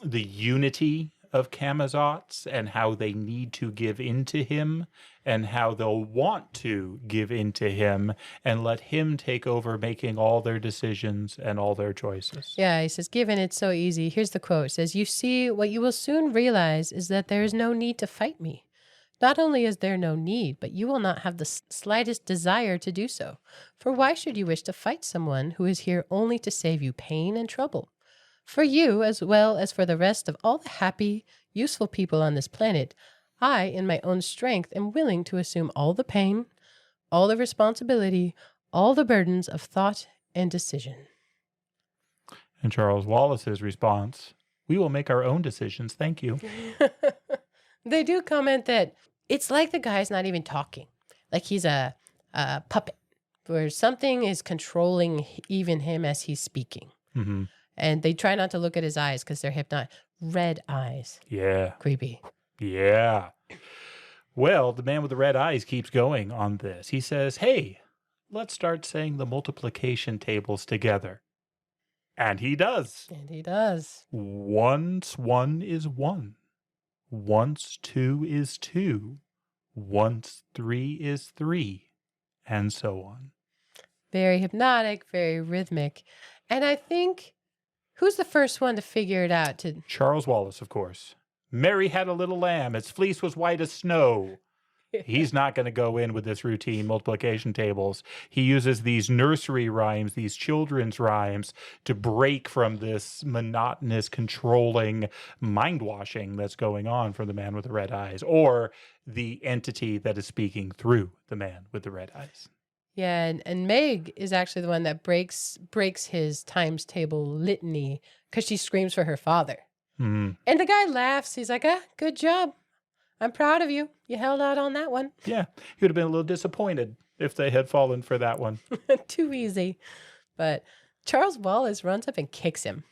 the unity of Camazots and how they need to give in to him and how they'll want to give in to him and let him take over making all their decisions and all their choices. Yeah, he says, given it's so easy. Here's the quote. It says, you see, what you will soon realize is that there is no need to fight me. Not only is there no need, but you will not have the slightest desire to do so. For why should you wish to fight someone who is here only to save you pain and trouble? For you, as well as for the rest of all the happy, useful people on this planet, I, in my own strength, am willing to assume all the pain, all the responsibility, all the burdens of thought and decision. And Charles Wallace's response, we will make our own decisions, thank you. They do comment that it's like the guy's not even talking. Like he's a puppet, where something is controlling even him as he's speaking. Mm-hmm. And they try not to look at his eyes because they're hypnotic. Red eyes. Yeah. Creepy. Yeah. Well, the man with the red eyes keeps going on this. He says, hey, let's start saying the multiplication tables together. And he does. And he does. Once 1 is 1. Once 2 is 2. Once 3 is 3. And so on. Very hypnotic, very rhythmic. And I think, who's the first one to figure it out? Charles Wallace, of course. Mary had a little lamb. Its fleece was white as snow. He's not going to go in with this routine multiplication tables. He uses these nursery rhymes, these children's rhymes, to break from this monotonous, controlling mind washing that's going on from the man with the red eyes, or the entity that is speaking through the man with the red eyes. Yeah, and Meg is actually the one that breaks his times table litany because she screams for her father. Mm. And the guy laughs. He's like, good job. I'm proud of you. You held out on that one. Yeah, he would have been a little disappointed if they had fallen for that one. Too easy. But Charles Wallace runs up and kicks him.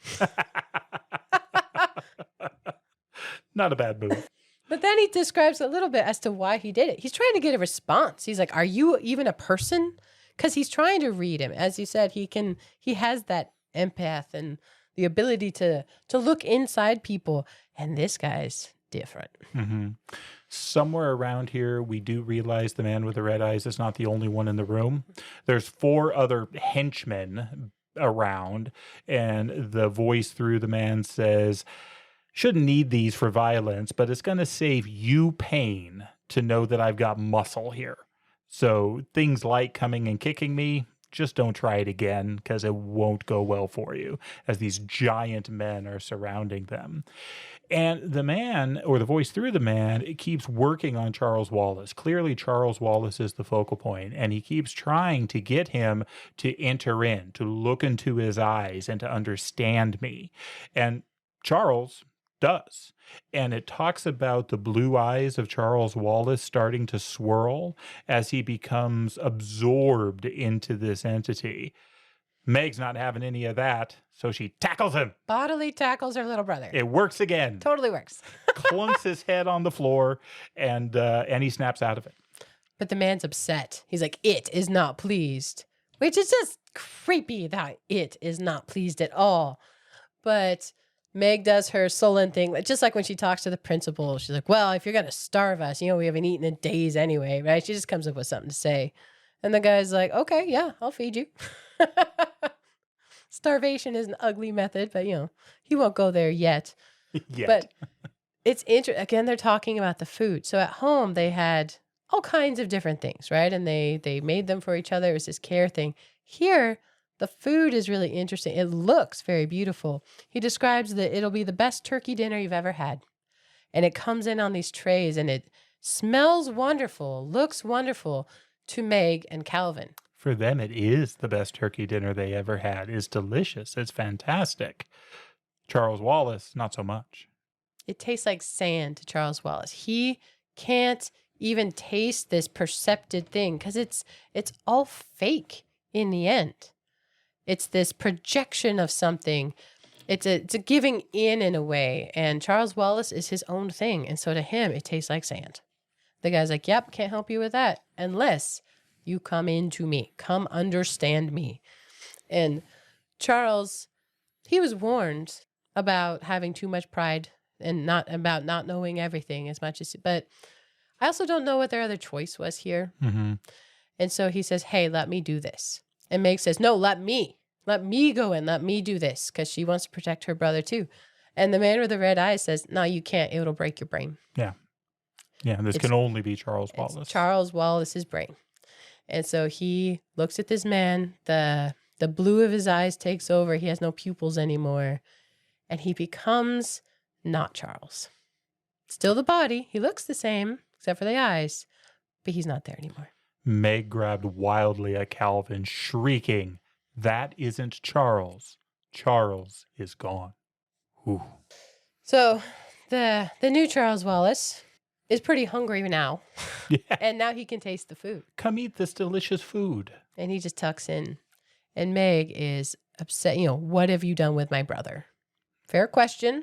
Not a bad move. But then he describes a little bit as to why he did it. He's trying to get a response. He's like, are you even a person? Because he's trying to read him. As you said, he has that empath and the ability to look inside people. And this guy's different. Mm-hmm. Somewhere around here, we do realize the man with the red eyes is not the only one in the room. There's 4 other henchmen around, and the voice through the man says, shouldn't need these for violence, but it's going to save you pain to know that I've got muscle here. So things like coming and kicking me, just don't try it again because it won't go well for you, as these giant men are surrounding them. And the man, or the voice through the man, it keeps working on Charles Wallace. Clearly, Charles Wallace is the focal point, and he keeps trying to get him to enter in, to look into his eyes and to understand me. And Charles does. And it talks about the blue eyes of Charles Wallace starting to swirl as he becomes absorbed into this entity. Meg's not having any of that, so she tackles him. Bodily tackles her little brother. It works again. Totally works. Clunks his head on the floor, and he snaps out of it. But the man's upset. He's like, it is not pleased. Which is just creepy that it is not pleased at all. But Meg does her sullen thing, just like when she talks to the principal. She's like, well, if you're going to starve us, we haven't eaten in days anyway, right? She just comes up with something to say. And the guy's like, okay, yeah, I'll feed you. Starvation is an ugly method, but, he won't go there yet. But it's interesting. Again, they're talking about the food. So at home, they had all kinds of different things, right? And they made them for each other. It was this care thing. Here, the food is really interesting. It looks very beautiful. He describes that it'll be the best turkey dinner you've ever had. And it comes in on these trays, and it smells wonderful, looks wonderful to Meg and Calvin. For them, it is the best turkey dinner they ever had. It's delicious. It's fantastic. Charles Wallace, not so much. It tastes like sand to Charles Wallace. He can't even taste this percepted thing because it's all fake in the end. It's this projection of something. It's a giving in a way. And Charles Wallace is his own thing. And so to him, it tastes like sand. The guy's like, yep, can't help you with that unless you come into me. Come understand me. And Charles, he was warned about having too much pride and not knowing everything as much as, but I also don't know what their other choice was here. Mm-hmm. And so he says, hey, let me do this. And Meg says, no, let me go in, let me do this, because she wants to protect her brother too. And the man with the red eyes says, no, you can't. It'll break your brain. Yeah. Yeah, this can only be Charles Wallace. It's Charles Wallace's brain. And so he looks at this man. The blue of his eyes takes over. He has no pupils anymore. And he becomes not Charles. Still the body. He looks the same, except for the eyes. But he's not there anymore. Meg grabbed wildly at Calvin, shrieking, that isn't Charles. Charles is gone. Ooh. So the new Charles Wallace is pretty hungry now. Yeah. And now he can taste the food. Come eat this delicious food. And he just tucks in. And Meg is upset. What have you done with my brother? Fair question.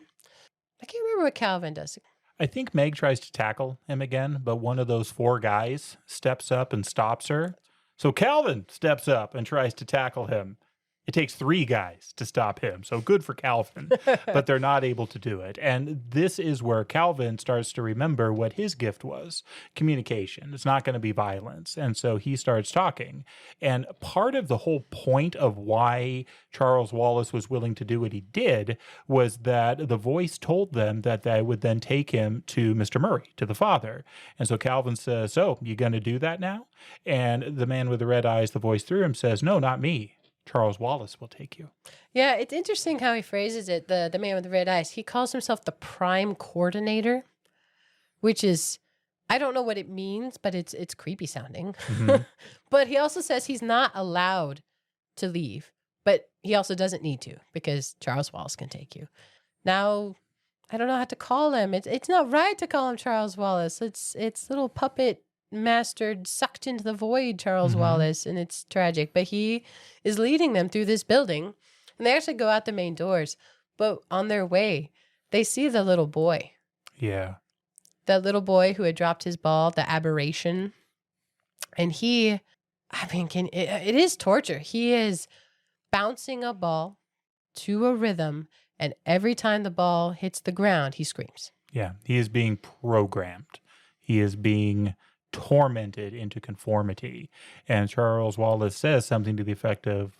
I can't remember what Calvin does. I think Meg tries to tackle him again, but one of those 4 guys steps up and stops her. So Calvin steps up and tries to tackle him. It takes 3 guys to stop him. So good for Calvin, but they're not able to do it. And this is where Calvin starts to remember what his gift was: communication. It's not going to be violence. And so he starts talking. And part of the whole point of why Charles Wallace was willing to do what he did was that the voice told them that they would then take him to Mr. Murray, to the father. And so Calvin says, "So, you going to do that now?" And the man with the red eyes, the voice through him, says, "No, not me. Charles Wallace will take you." Yeah, it's interesting how he phrases it, the man with the red eyes. He calls himself the prime coordinator, which is, I don't know what it means, but it's creepy sounding. Mhm. But he also says he's not allowed to leave, but he also doesn't need to because Charles Wallace can take you. Now, I don't know how to call him. It's not right to call him Charles Wallace. It's little puppet mastered, sucked into the void Charles Mhm. Wallace, and it's tragic. But he is leading them through this building, and they actually go out the main doors. But on their way, they see the little boy. Yeah. The little boy who had dropped his ball, the aberration. And he, I mean, it is torture. He is bouncing a ball to a rhythm, and every time the ball hits the ground, he screams. Yeah. He is being programmed. He is being tormented into conformity. And Charles Wallace says something to the effect of,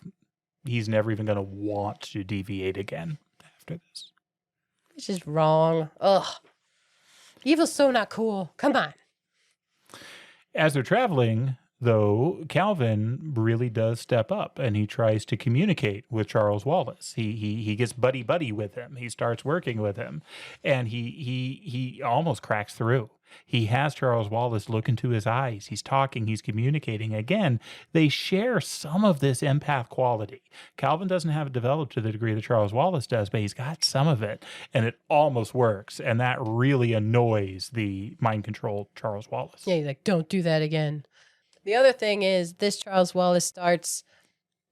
he's never even going to want to deviate again after this. It's just wrong. Ugh. Evil's so not cool. Come on. As they're traveling, though, Calvin really does step up and he tries to communicate with Charles Wallace. He gets buddy with him. He starts working with him, and he almost cracks through. He has Charles Wallace look into his eyes. He's talking, he's communicating. Again, they share some of this empath quality. Calvin doesn't have it developed to the degree that Charles Wallace does, but he's got some of it, and it almost works. And that really annoys the mind-controlled Charles Wallace. Yeah, he's like, don't do that again. The other thing is this Charles Wallace starts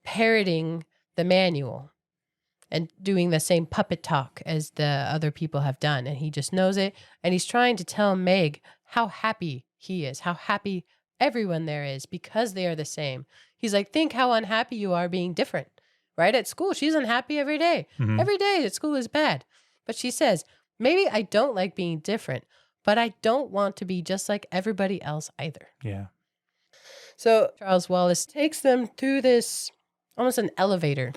parroting the manual and doing the same puppet talk as the other people have done. And he just knows it. And he's trying to tell Meg how happy he is, how happy everyone there is because they are the same. He's like, think how unhappy you are being different, right? At school, she's unhappy every day. Mhm. Every day at school is bad. But she says, maybe I don't like being different, but I don't want to be just like everybody else either. Yeah. So Charles Wallace takes them through this almost an elevator.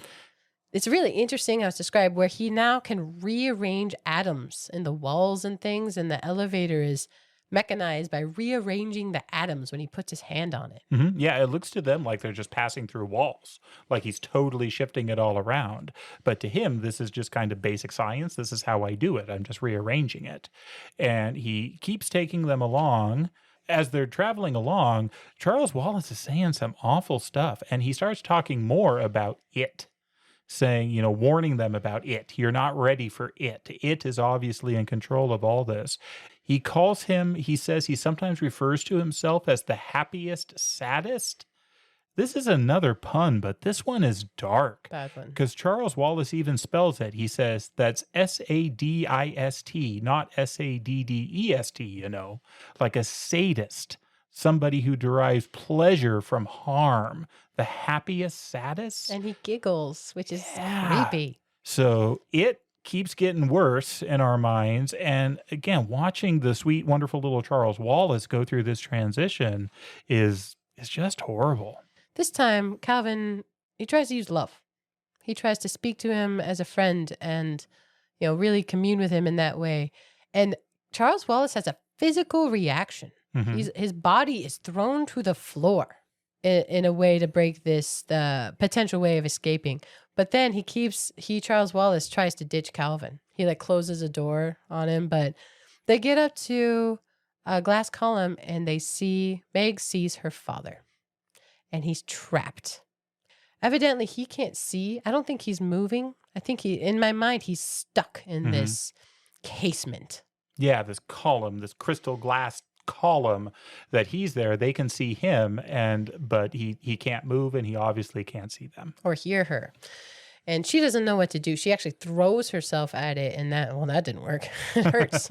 It's really interesting how it's described, where he now can rearrange atoms in the walls and things, and the elevator is mechanized by rearranging the atoms when he puts his hand on it. Mhm. Yeah, it looks to them like they're just passing through walls, like he's totally shifting it all around. But to him, this is just kind of basic science. This is how I do it. I'm just rearranging it. And he keeps taking them along. As they're traveling along, Charles Wallace is saying some awful stuff, and he starts talking more about it, saying, warning them about it. You're not ready for it. It is obviously in control of all this. He says he sometimes refers to himself as the happiest, saddest. This is another pun, but this one is dark. Bad one. Because Charles Wallace even spells it. He says that's S-A-D-I-S-T, not S-A-D-D-E-S-T, like a sadist, somebody who derives pleasure from harm. The happiest, saddest. And he giggles, which is Yeah. creepy. So it keeps getting worse in our minds. And again, watching the sweet, wonderful little Charles Wallace go through this transition is just horrible. This time, Calvin, he tries to use love. He tries to speak to him as a friend and, really commune with him in that way. And Charles Wallace has a physical reaction. Mhm. His body is thrown to the floor in a way to break the potential way of escaping. But then Charles Wallace tries to ditch Calvin. He closes a door on him, but they get up to a glass column and Meg sees her father. And he's trapped. Evidently, he can't see. I don't think he's moving. I think in my mind, he's stuck in this casement. Yeah, this column, this crystal glass column that he's there. They can see him, but he can't move, and he obviously can't see them. Or hear her. And she doesn't know what to do. She actually throws herself at it, and that didn't work. It hurts.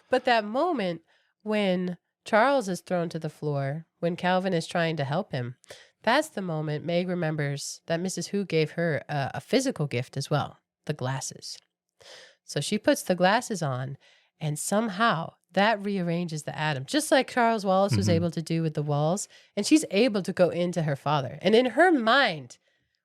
But that moment when Charles is thrown to the floor, when Calvin is trying to help him, That's the moment Meg remembers that Mrs. Who gave her a physical gift as well, the glasses. So she puts the glasses on, and somehow that rearranges the atom, just like Charles Wallace was able to do with the walls. And she's able to go into her father. And in her mind,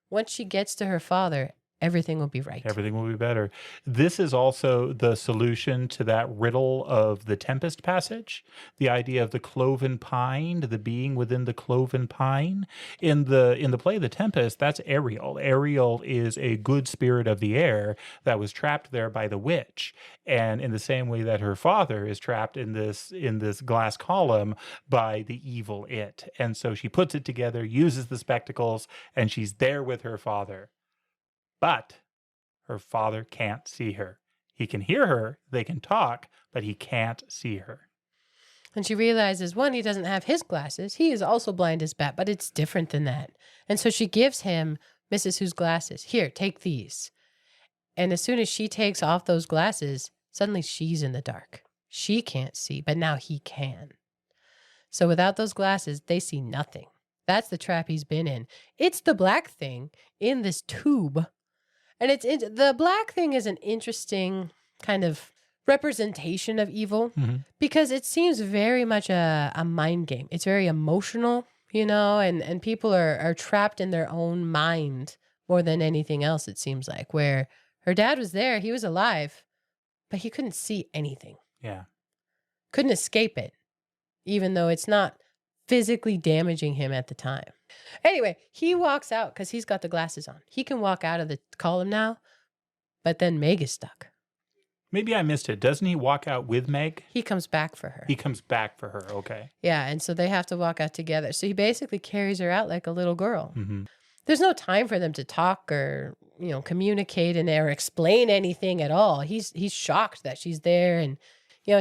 once she gets to her father, everything will be right. Everything will be better. This is also the solution to that riddle of the Tempest passage, the idea of the cloven pine, the being within the cloven pine. In the play The Tempest, that's Ariel. Ariel is a good spirit of the air that was trapped there by the witch. And in the same way that her father is trapped in this glass column by the evil it. And so she puts it together, uses the spectacles, and she's there with her father. But her father can't see her. He can hear her, they can talk, but he can't see her. And she realizes, one, he doesn't have his glasses. He is also blind as bat, but it's different than that. And so she gives him Mrs. Who's glasses. Here, take these. And as soon as she takes off those glasses, suddenly she's in the dark. She can't see, but now he can. So without those glasses, they see nothing. That's the trap he's been in. It's the black thing in this tube. And the black thing is an interesting kind of representation of evil because it seems very much a mind game. It's very emotional, and people are trapped in their own mind more than anything else, it seems like, where her dad was there, he was alive, but he couldn't see anything. Yeah. Couldn't escape it, even though it's not physically damaging him at the time. Anyway, he walks out because he's got the glasses on. He can walk out of the column now, but then Meg is stuck. Maybe I missed it. Doesn't he walk out with Meg? He comes back for her. He comes back for her. Okay. Yeah, and so they have to walk out together. So he basically carries her out like a little girl. There's no time for them to talk or, communicate or explain anything at all. He's shocked that she's there, and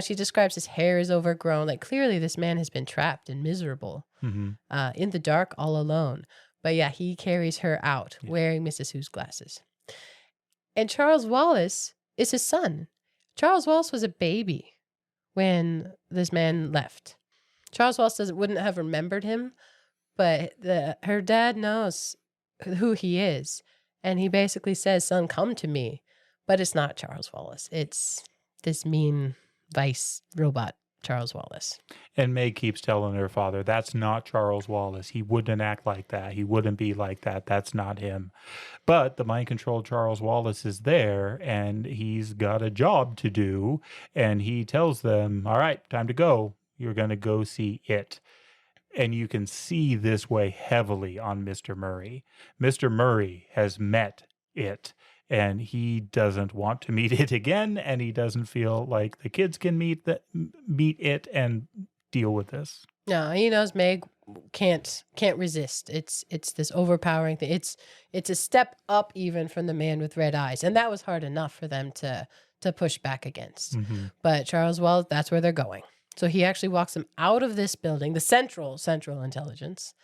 she describes his hair is overgrown. Like, clearly this man has been trapped and miserable in the dark all alone. But yeah, he carries her out wearing Mrs. Who's glasses. And Charles Wallace is his son. Charles Wallace was a baby when this man left. Charles Wallace wouldn't have remembered him, but her dad knows who he is. And he basically says, son, come to me. But it's not Charles Wallace. It's this mean vice robot, Charles Wallace. And Meg keeps telling her father, that's not Charles Wallace. He wouldn't act like that. He wouldn't be like that. That's not him. But the mind-controlled Charles Wallace is there, and he's got a job to do. And he tells them, all right, time to go. You're going to go see it. And you can see this weigh heavily on Mr. Murry. Mr. Murry has met it. And he doesn't want to meet it again, and he doesn't feel like the kids can meet it and deal with this. No, he knows Meg can't resist. It's this overpowering thing. It's a step up even from the man with red eyes, and that was hard enough for them to push back against. But Charles Wallace, that's where they're going. So he actually walks them out of this building, the Central Intelligence.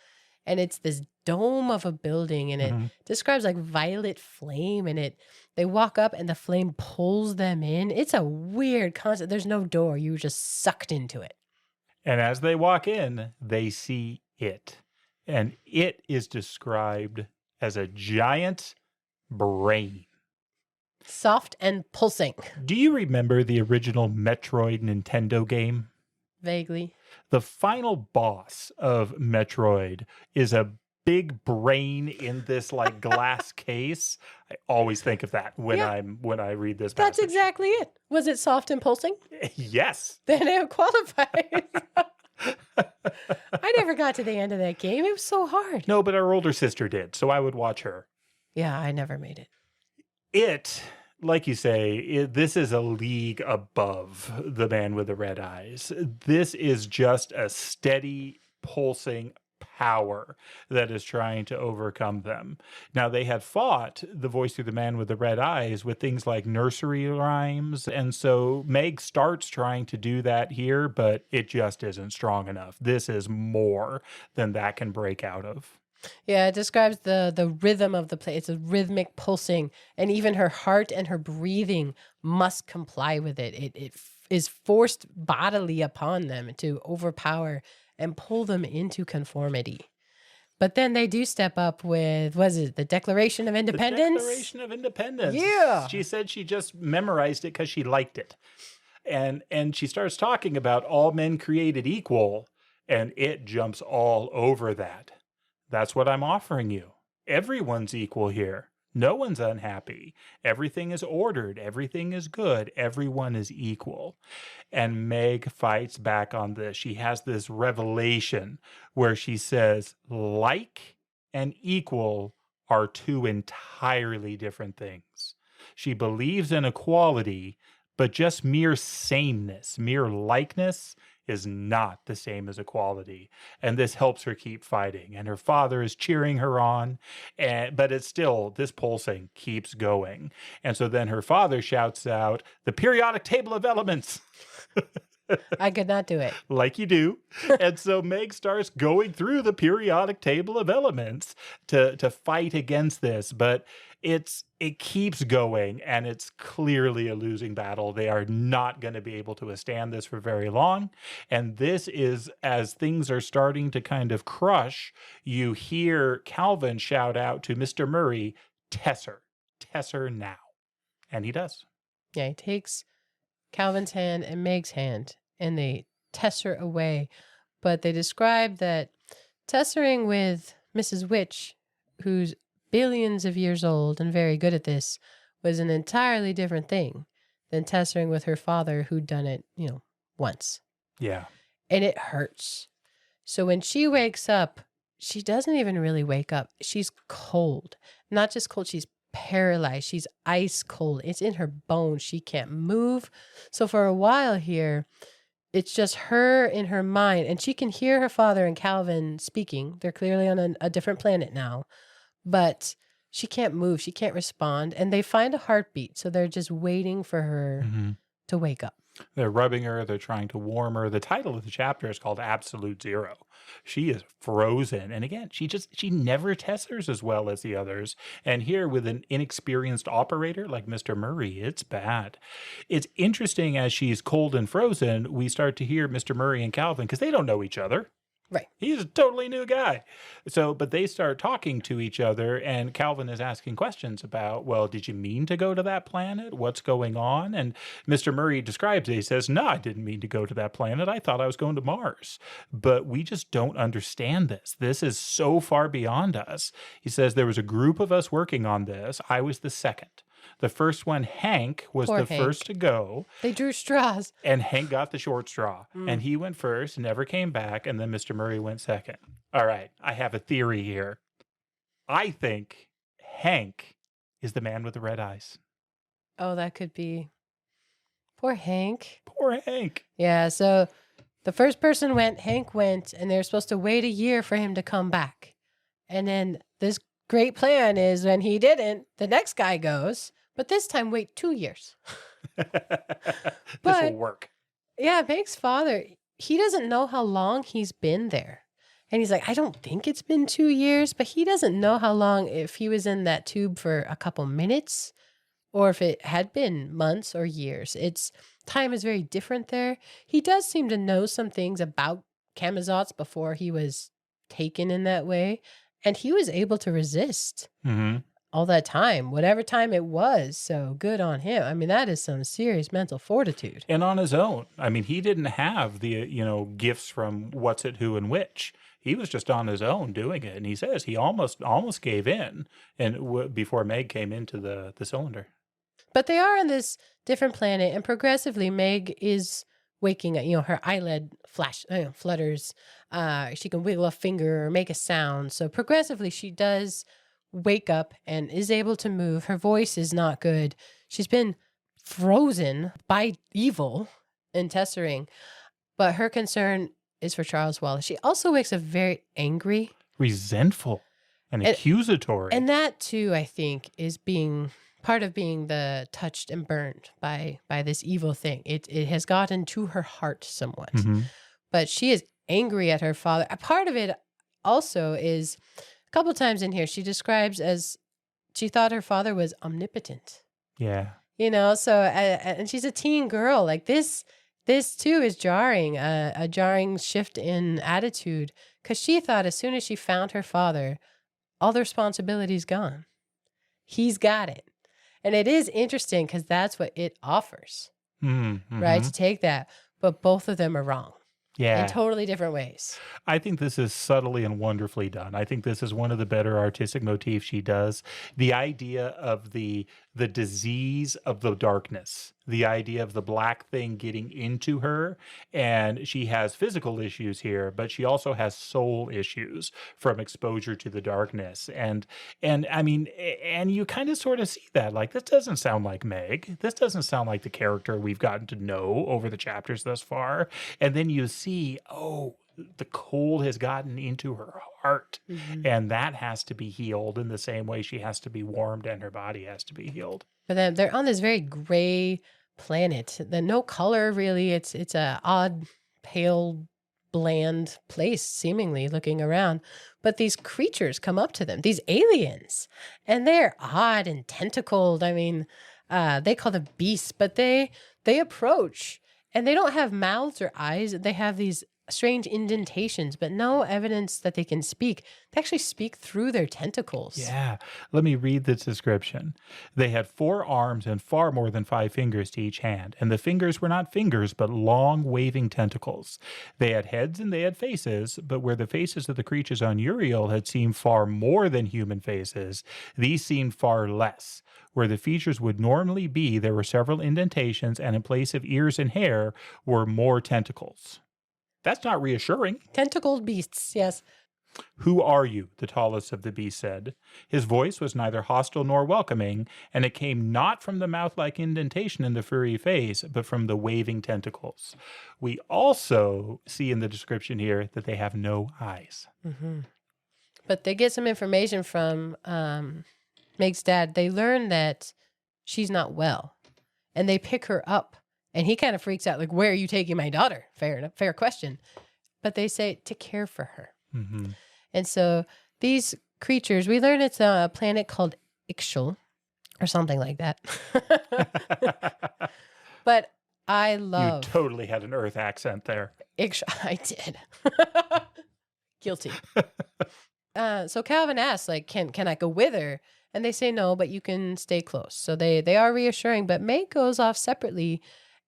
And it's this dome of a building, and it describes like violet flame, and they walk up and the flame pulls them in. It's a weird concept. There's no door. You're just sucked into it. And as they walk in, they see it. And it is described as a giant brain. Soft and pulsing. Do you remember the original Metroid Nintendo game? Vaguely. The final boss of Metroid is a big brain in this like glass case. I always think of that when I read this passage. That's exactly it. Was it soft and pulsing? Yes. Then it qualifies. I never got to the end of that game. It was so hard. No, but our older sister did, so I would watch her. Yeah, I never made it. It, like you say, this is a league above the man with the red eyes. This is just a steady, pulsing power that is trying to overcome them. Now, they had fought the voice through the man with the red eyes with things like nursery rhymes, and so Meg starts trying to do that here, but it just isn't strong enough. This is more than that can break out of. Yeah, it describes the rhythm of the play. It's a rhythmic pulsing, and even her heart and her breathing must comply with it. It is forced bodily upon them to overpower and pull them into conformity. But then they do step up with, was it the Declaration of Independence? The Declaration of Independence. Yeah. She said she just memorized it because she liked it. And she starts talking about all men created equal, and it jumps all over that. That's what I'm offering you. Everyone's equal here. No one's unhappy. Everything is ordered. Everything is good. Everyone is equal. And Meg fights back on this. She has this revelation where she says, like and equal are two entirely different things. She believes in equality, but just mere sameness, mere likeness is not the same as equality. And this helps her keep fighting. And her father is cheering her on, but it's still, this pulsing keeps going. And so then her father shouts out, the periodic table of elements. I could not do it. Like you do. And so Meg starts going through the periodic table of elements to fight against this. But it keeps going, and it's clearly a losing battle. They are not going to be able to withstand this for very long. And this is, as things are starting to kind of crush, you hear Calvin shout out to Mr. Murry, Tesser now. And he does. Yeah, he takes Calvin's hand and Meg's hand, and they tesser away. But they describe that tessering with Mrs. Witch, who's billions of years old and very good at this, was an entirely different thing than tessering with her father, who'd done it, once. Yeah. And it hurts. So when she wakes up, she doesn't even really wake up. She's cold. Not just cold, she's paralyzed. She's ice cold. It's in her bones. She can't move. So for a while here, it's just her in her mind. And she can hear her father and Calvin speaking. They're clearly on a different planet now. But she can't move. She can't respond. And they find a heartbeat. So they're just waiting for her to wake up. They're rubbing her. They're trying to warm her. The title of the chapter is called Absolute Zero. She is frozen. And again, she never tessers as well as the others. And here with an inexperienced operator like Mr. Murry, it's bad. It's interesting as she's cold and frozen, we start to hear Mr. Murry and Calvin, because they don't know each other. Right. He's a totally new guy. So, but they start talking to each other, and Calvin is asking questions about, well, did you mean to go to that planet? What's going on? And Mr. Murry describes it. He says, no, I didn't mean to go to that planet. I thought I was going to Mars. But we just don't understand this. This is so far beyond us. He says there was a group of us working on this. I was the second. The first one, Hank, was Poor the Hank. first to go. They drew straws. And Hank got the short straw. And he went first, never came back, and then Mr. Murry went second. All right, I have a theory here. I think Hank is the man with the red eyes. Oh, that could be. Poor Hank. Poor Hank. Yeah, so the first person went, Hank went, and they were supposed to wait a year for him to come back. And then this great plan is when he didn't, the next guy goes, but this time wait 2 years. This will work. Yeah, Meg's father, he doesn't know how long he's been there. And he's like, I don't think it's been 2 years, but he doesn't know how long, if he was in that tube for a couple minutes or if it had been months or years. Time is very different there. He does seem to know some things about Camazotz before he was taken in that way. And he was able to resist all that time, whatever time it was. So good on him. I mean, that is some serious mental fortitude. And on his own. I mean, he didn't have the, gifts from Whatsit, Who, and Which. He was just on his own doing it. And he says he almost gave in before Meg came into the cylinder. But they are on this different planet, and progressively Meg is waking up. Her eyelid flutters. She can wiggle a finger or make a sound. So progressively she does wake up and is able to move. Her voice is not good. She's been frozen by evil in tessering. But her concern is for Charles Wallace. She also wakes up very angry. Resentful and accusatory. And that too, I think, is part of being the touched and burned by this evil thing. It has gotten to her heart somewhat. But she is angry at her father. A part of it also is, a couple times in here, she describes as she thought her father was omnipotent. Yeah. So, and she's a teen girl. Like this This too is jarring, a jarring shift in attitude, because she thought as soon as she found her father, all the responsibility's gone. He's got it. And it is interesting because that's what it offers, right? To take that. But both of them are wrong in Yeah. totally different ways. I think this is subtly and wonderfully done. I think this is one of the better artistic motifs she does. The idea of the disease of the darkness, the idea of the black thing getting into her, and she has physical issues here, but she also has soul issues from exposure to the darkness. And I mean, and you kind of sort of see that, like, this doesn't sound like Meg. This doesn't sound like the character we've gotten to know over the chapters thus far. And then you see, oh, the cold has gotten into her heart, and that has to be healed in the same way she has to be warmed and her body has to be healed. But then they're on this very gray planet. No color really. It's a odd, pale, bland place, seemingly looking around. But these creatures come up to them, these aliens, and they're odd and tentacled. I mean, they call them beasts, but they approach, and they don't have mouths or eyes. They have these strange indentations, but no evidence that they can speak. They actually speak through their tentacles. Yeah. Let me read this description. They had 4 arms and far more than 5 fingers to each hand, and the fingers were not fingers, but long, waving tentacles. They had heads and they had faces, but where the faces of the creatures on Uriel had seemed far more than human faces, these seemed far less. Where the features would normally be, there were several indentations, and in place of ears and hair were more tentacles. That's not reassuring. Tentacled beasts, yes. Who are you? The tallest of the beasts said. His voice was neither hostile nor welcoming, and it came not from the mouth-like indentation in the furry face, but from the waving tentacles. We also see in the description here that they have no eyes. But they get some information from Meg's dad. They learn that she's not well, and they pick her up. And he kind of freaks out, like, where are you taking my daughter? Fair enough, fair question. But they say to care for her. And so these creatures, we learn it's a planet called Ixchel or something like that. But I love... You totally had an Earth accent there. Ixchel. I did. Guilty. So Calvin asks, like, can I go with her? And they say no, but you can stay close. So they are reassuring. But Meg goes off separately,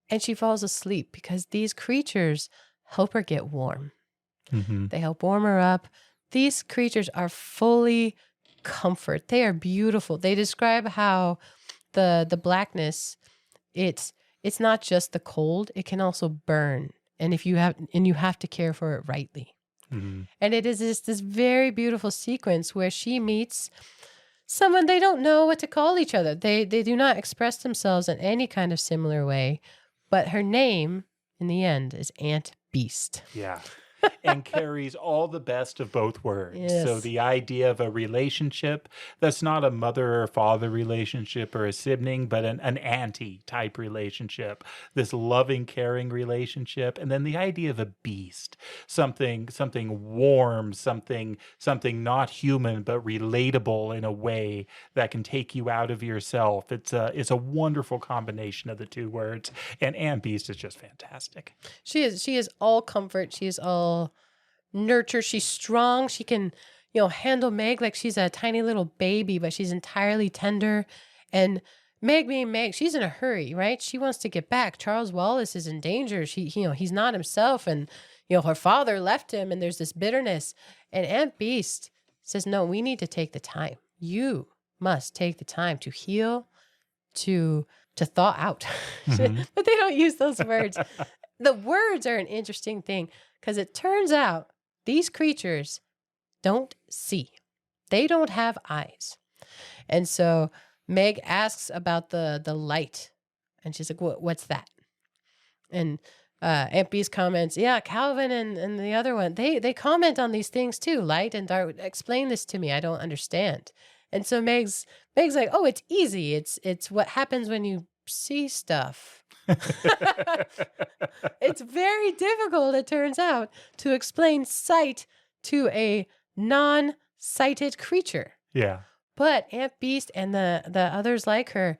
and she falls asleep because these creatures help her get warm. They help warm her up. These creatures are fully comfort. They are beautiful. They describe how the blackness, it's not just the cold, it can also burn. And you have to care for it rightly. And it is this very beautiful sequence where she meets someone they don't know what to call each other. They do not express themselves in any kind of similar way. But her name, in the end, is Aunt Beast. Yeah. And carries all the best of both words. Yes. So the idea of a relationship that's not a mother or father relationship or a sibling, but an auntie type relationship, this loving, caring relationship. And then the idea of a beast, something warm, something not human, but relatable in a way that can take you out of yourself. It's a wonderful combination of the two words. And Aunt Beast is just fantastic. She is all comfort. She is all nurture. She's strong. She can, handle Meg like she's a tiny little baby, but she's entirely tender. And Meg being Meg, she's in a hurry, right? She wants to get back. Charles Wallace is in danger. He's not himself. And, her father left him, and there's this bitterness. And Aunt Beast says, no, we need to take the time. You must take the time to heal, to thaw out. But they don't use those words. The words are an interesting thing because it turns out these creatures don't see. They don't have eyes. And so Meg asks about the light. And she's like, what's that? And Aunt Beast comments, yeah, Calvin and the other one, they comment on these things too. Light and dark. Explain this to me. I don't understand. And so Meg's like, oh, it's easy. It's what happens when you see stuff. It's very difficult, it turns out, to explain sight to a non-sighted creature. Yeah. But Aunt Beast and the others like her,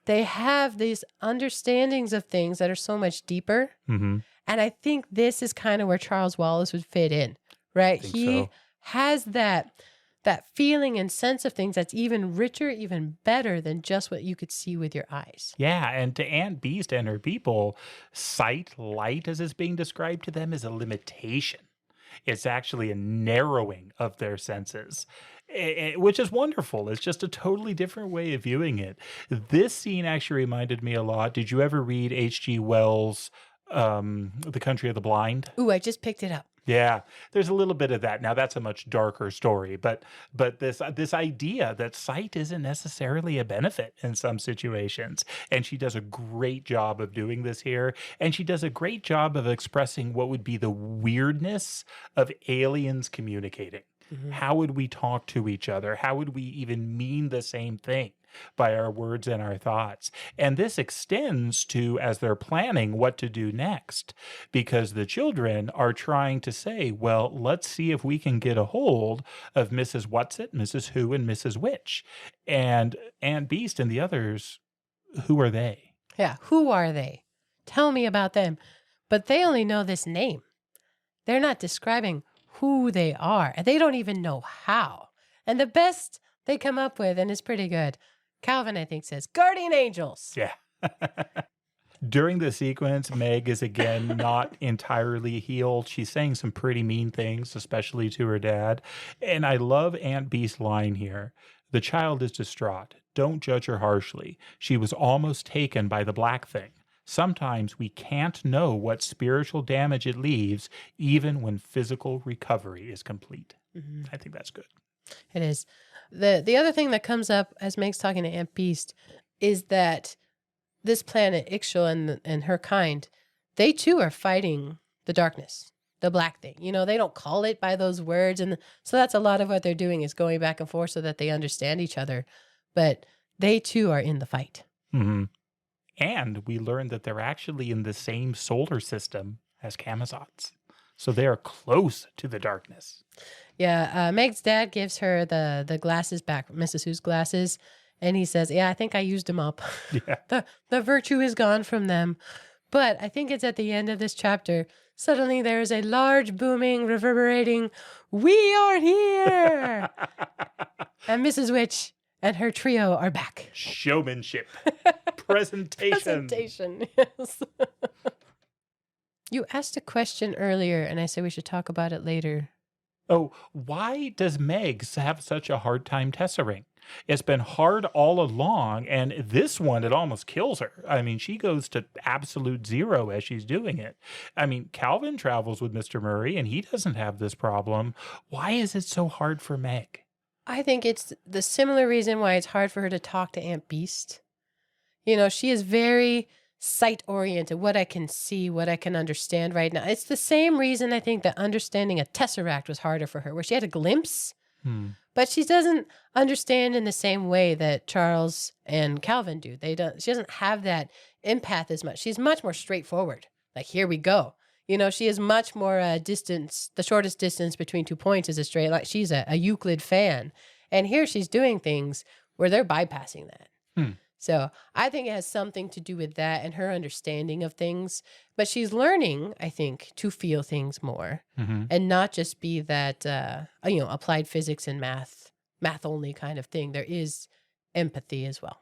they have these understandings of things that are so much deeper. Mm-hmm. And I think this is kind of where Charles Wallace would fit in, right? I think He so. has that feeling and sense of things that's even richer, even better than just what you could see with your eyes. Yeah, and to Aunt Beast and her people, light, as is being described to them, is a limitation. It's actually a narrowing of their senses, which is wonderful. It's just a totally different way of viewing it. This scene actually reminded me a lot. Did you ever read H.G. Wells' The Country of the Blind? Ooh, I just picked it up. Yeah, there's a little bit of that. Now that's a much darker story, but this idea that sight isn't necessarily a benefit in some situations, and she does a great job of doing this here, and she does a great job of expressing what would be the weirdness of aliens communicating. Mhm. How would we talk to each other? How would we even mean the same thing by our words and our thoughts? And this extends to as they're planning what to do next, because the children are trying to say, well, let's see if we can get a hold of Mrs. Whatsit, Mrs. Who, and Mrs. Witch. And Aunt Beast and the others, who are they? Yeah, who are they? Tell me about them. But they only know this name. They're not describing who they are. And they don't even know how. And the best they come up with, and it's pretty good, Calvin, I think, says, guardian angels. Yeah. During the sequence, Meg is again not entirely healed. She's saying some pretty mean things, especially to her dad. And I love Aunt Beast's line here. The child is distraught. Don't judge her harshly. She was almost taken by the black thing. Sometimes we can't know what spiritual damage it leaves, even when physical recovery is complete. Mm-hmm. I think that's good. It is. The other thing that comes up as Meg's talking to Aunt Beast is that this planet, Ixchel and her kind, they too are fighting the darkness, the black thing. You know, they don't call it by those words. And so that's a lot of what they're doing is going back and forth so that they understand each other. But they too are in the fight. Mm-hmm. And we learned that they're actually in the same solar system as Camazots. So they are close to the darkness. Yeah, Meg's dad gives her the glasses back, Mrs. Who's glasses, and he says, yeah, I think I used them up. Yeah. The virtue is gone from them. But I think it's at the end of this chapter, suddenly there is a large, booming, reverberating, we are here! And Mrs. Witch and her trio are back. Showmanship. Presentation. Presentation, yes. You asked a question earlier, and I said we should talk about it later. Oh, why does Meg have such a hard time tessering? It's been hard all along, and this one, it almost kills her. I mean, she goes to absolute zero as she's doing it. I mean, Calvin travels with Mr. Murray, and he doesn't have this problem. Why is it so hard for Meg? I think it's the similar reason why it's hard for her to talk to Aunt Beast. You know, she is very sight-oriented, what I can see, what I can understand right now. It's the same reason I think that understanding a tesseract was harder for her, where she had a glimpse, but she doesn't understand in the same way that Charles and Calvin do. She doesn't have that empath as much. She's much more straightforward. Like, here we go. You know, she is much more distance. The shortest distance between 2 points is a straight line. She's a Euclid fan. And here she's doing things where they're bypassing that. So I think it has something to do with that and her understanding of things. But she's learning, I think, to feel things more and not just be that, applied physics and math only kind of thing. There is empathy as well.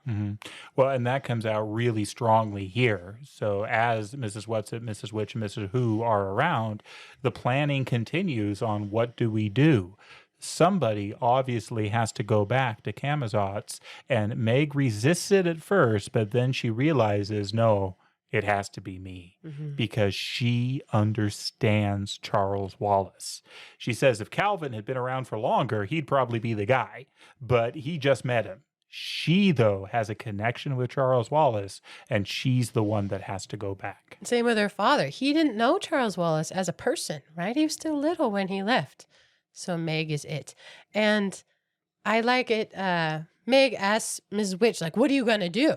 Well, and that comes out really strongly here. So as Mrs. Whatsit, Mrs. Witch, and Mrs. Who are around, the planning continues on what do we do. Somebody obviously has to go back to Camazots, and Meg resists it at first, but then she realizes, no, it has to be me because she understands Charles Wallace. She says if Calvin had been around for longer, he'd probably be the guy, but he just met him. She, though, has a connection with Charles Wallace, and she's the one that has to go back. Same with her father. He didn't know Charles Wallace as a person, right? He was still little when he left. So Meg is it. And I like it. Meg asks Ms. Witch, like, what are you going to do?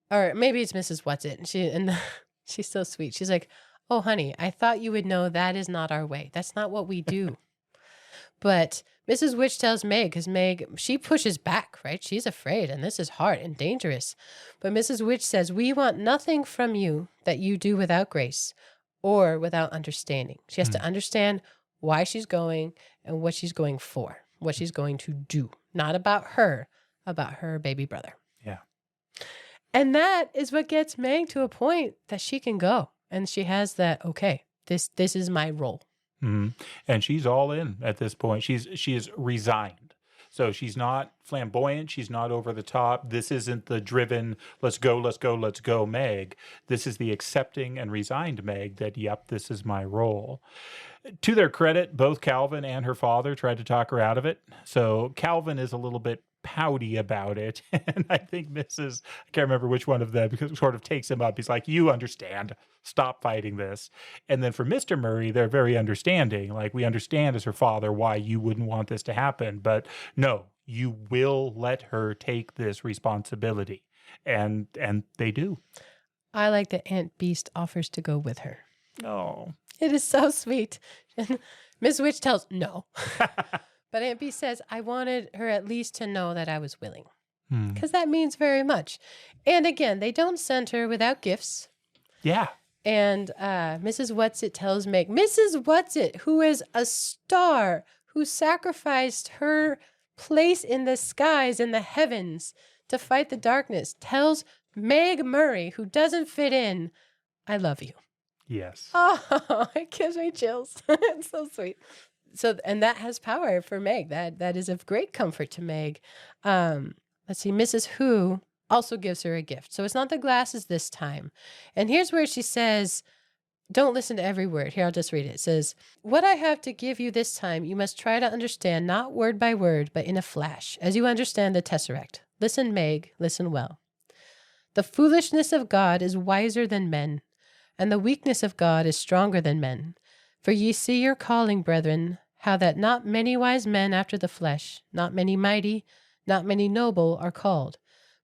Or maybe it's Mrs. Whatsit. And she's so sweet. She's like, oh, honey, I thought you would know that is not our way. That's not what we do. But Mrs. Witch tells Meg, because Meg, she pushes back, right? She's afraid, and this is hard and dangerous. But Mrs. Witch says, we want nothing from you that you do without grace or without understanding. She has to understand why she's going and what she's going for, what she's going to do. Not about her baby brother. Yeah. And that is what gets Meg to a point that she can go. And she has that, okay, this is my role. And she's all in at this point. She is resigned. So she's not flamboyant. She's not over the top. This isn't the driven, let's go, Meg. This is the accepting and resigned Meg that, yep, this is my role. To their credit, both Calvin and her father tried to talk her out of it. So Calvin is a little bit pouty about it. And I think I can't remember which one of them, because sort of takes him up. He's like, you understand, stop fighting this. And then for Mr. Murry, they're very understanding. Like, we understand as her father why you wouldn't want this to happen, but no, you will let her take this responsibility. And they do. I like that Aunt Beast offers to go with her. Oh. It is so sweet. And Miss Witch tells no. But Aunt Beast says, I wanted her at least to know that I was willing. Because that means very much. And again, they don't send her without gifts. Yeah. And Mrs. Whatsit tells Meg, Mrs. Whatsit, who is a star, who sacrificed her place in the skies, in the heavens, to fight the darkness, tells Meg Murry, who doesn't fit in, I love you. Yes. Oh, it gives me chills. It's so sweet. So, and that has power for Meg. That is of great comfort to Meg. Let's see. Mrs. Who also gives her a gift. So it's not the glasses this time. And here's where she says, don't listen to every word. Here, I'll just read it. It says, what I have to give you this time, you must try to understand, not word by word, but in a flash, as you understand the tesseract. Listen, Meg, listen well. The foolishness of God is wiser than men, and the weakness of God is stronger than men. For ye see your calling, brethren, how that not many wise men after the flesh, not many mighty, not many noble are called.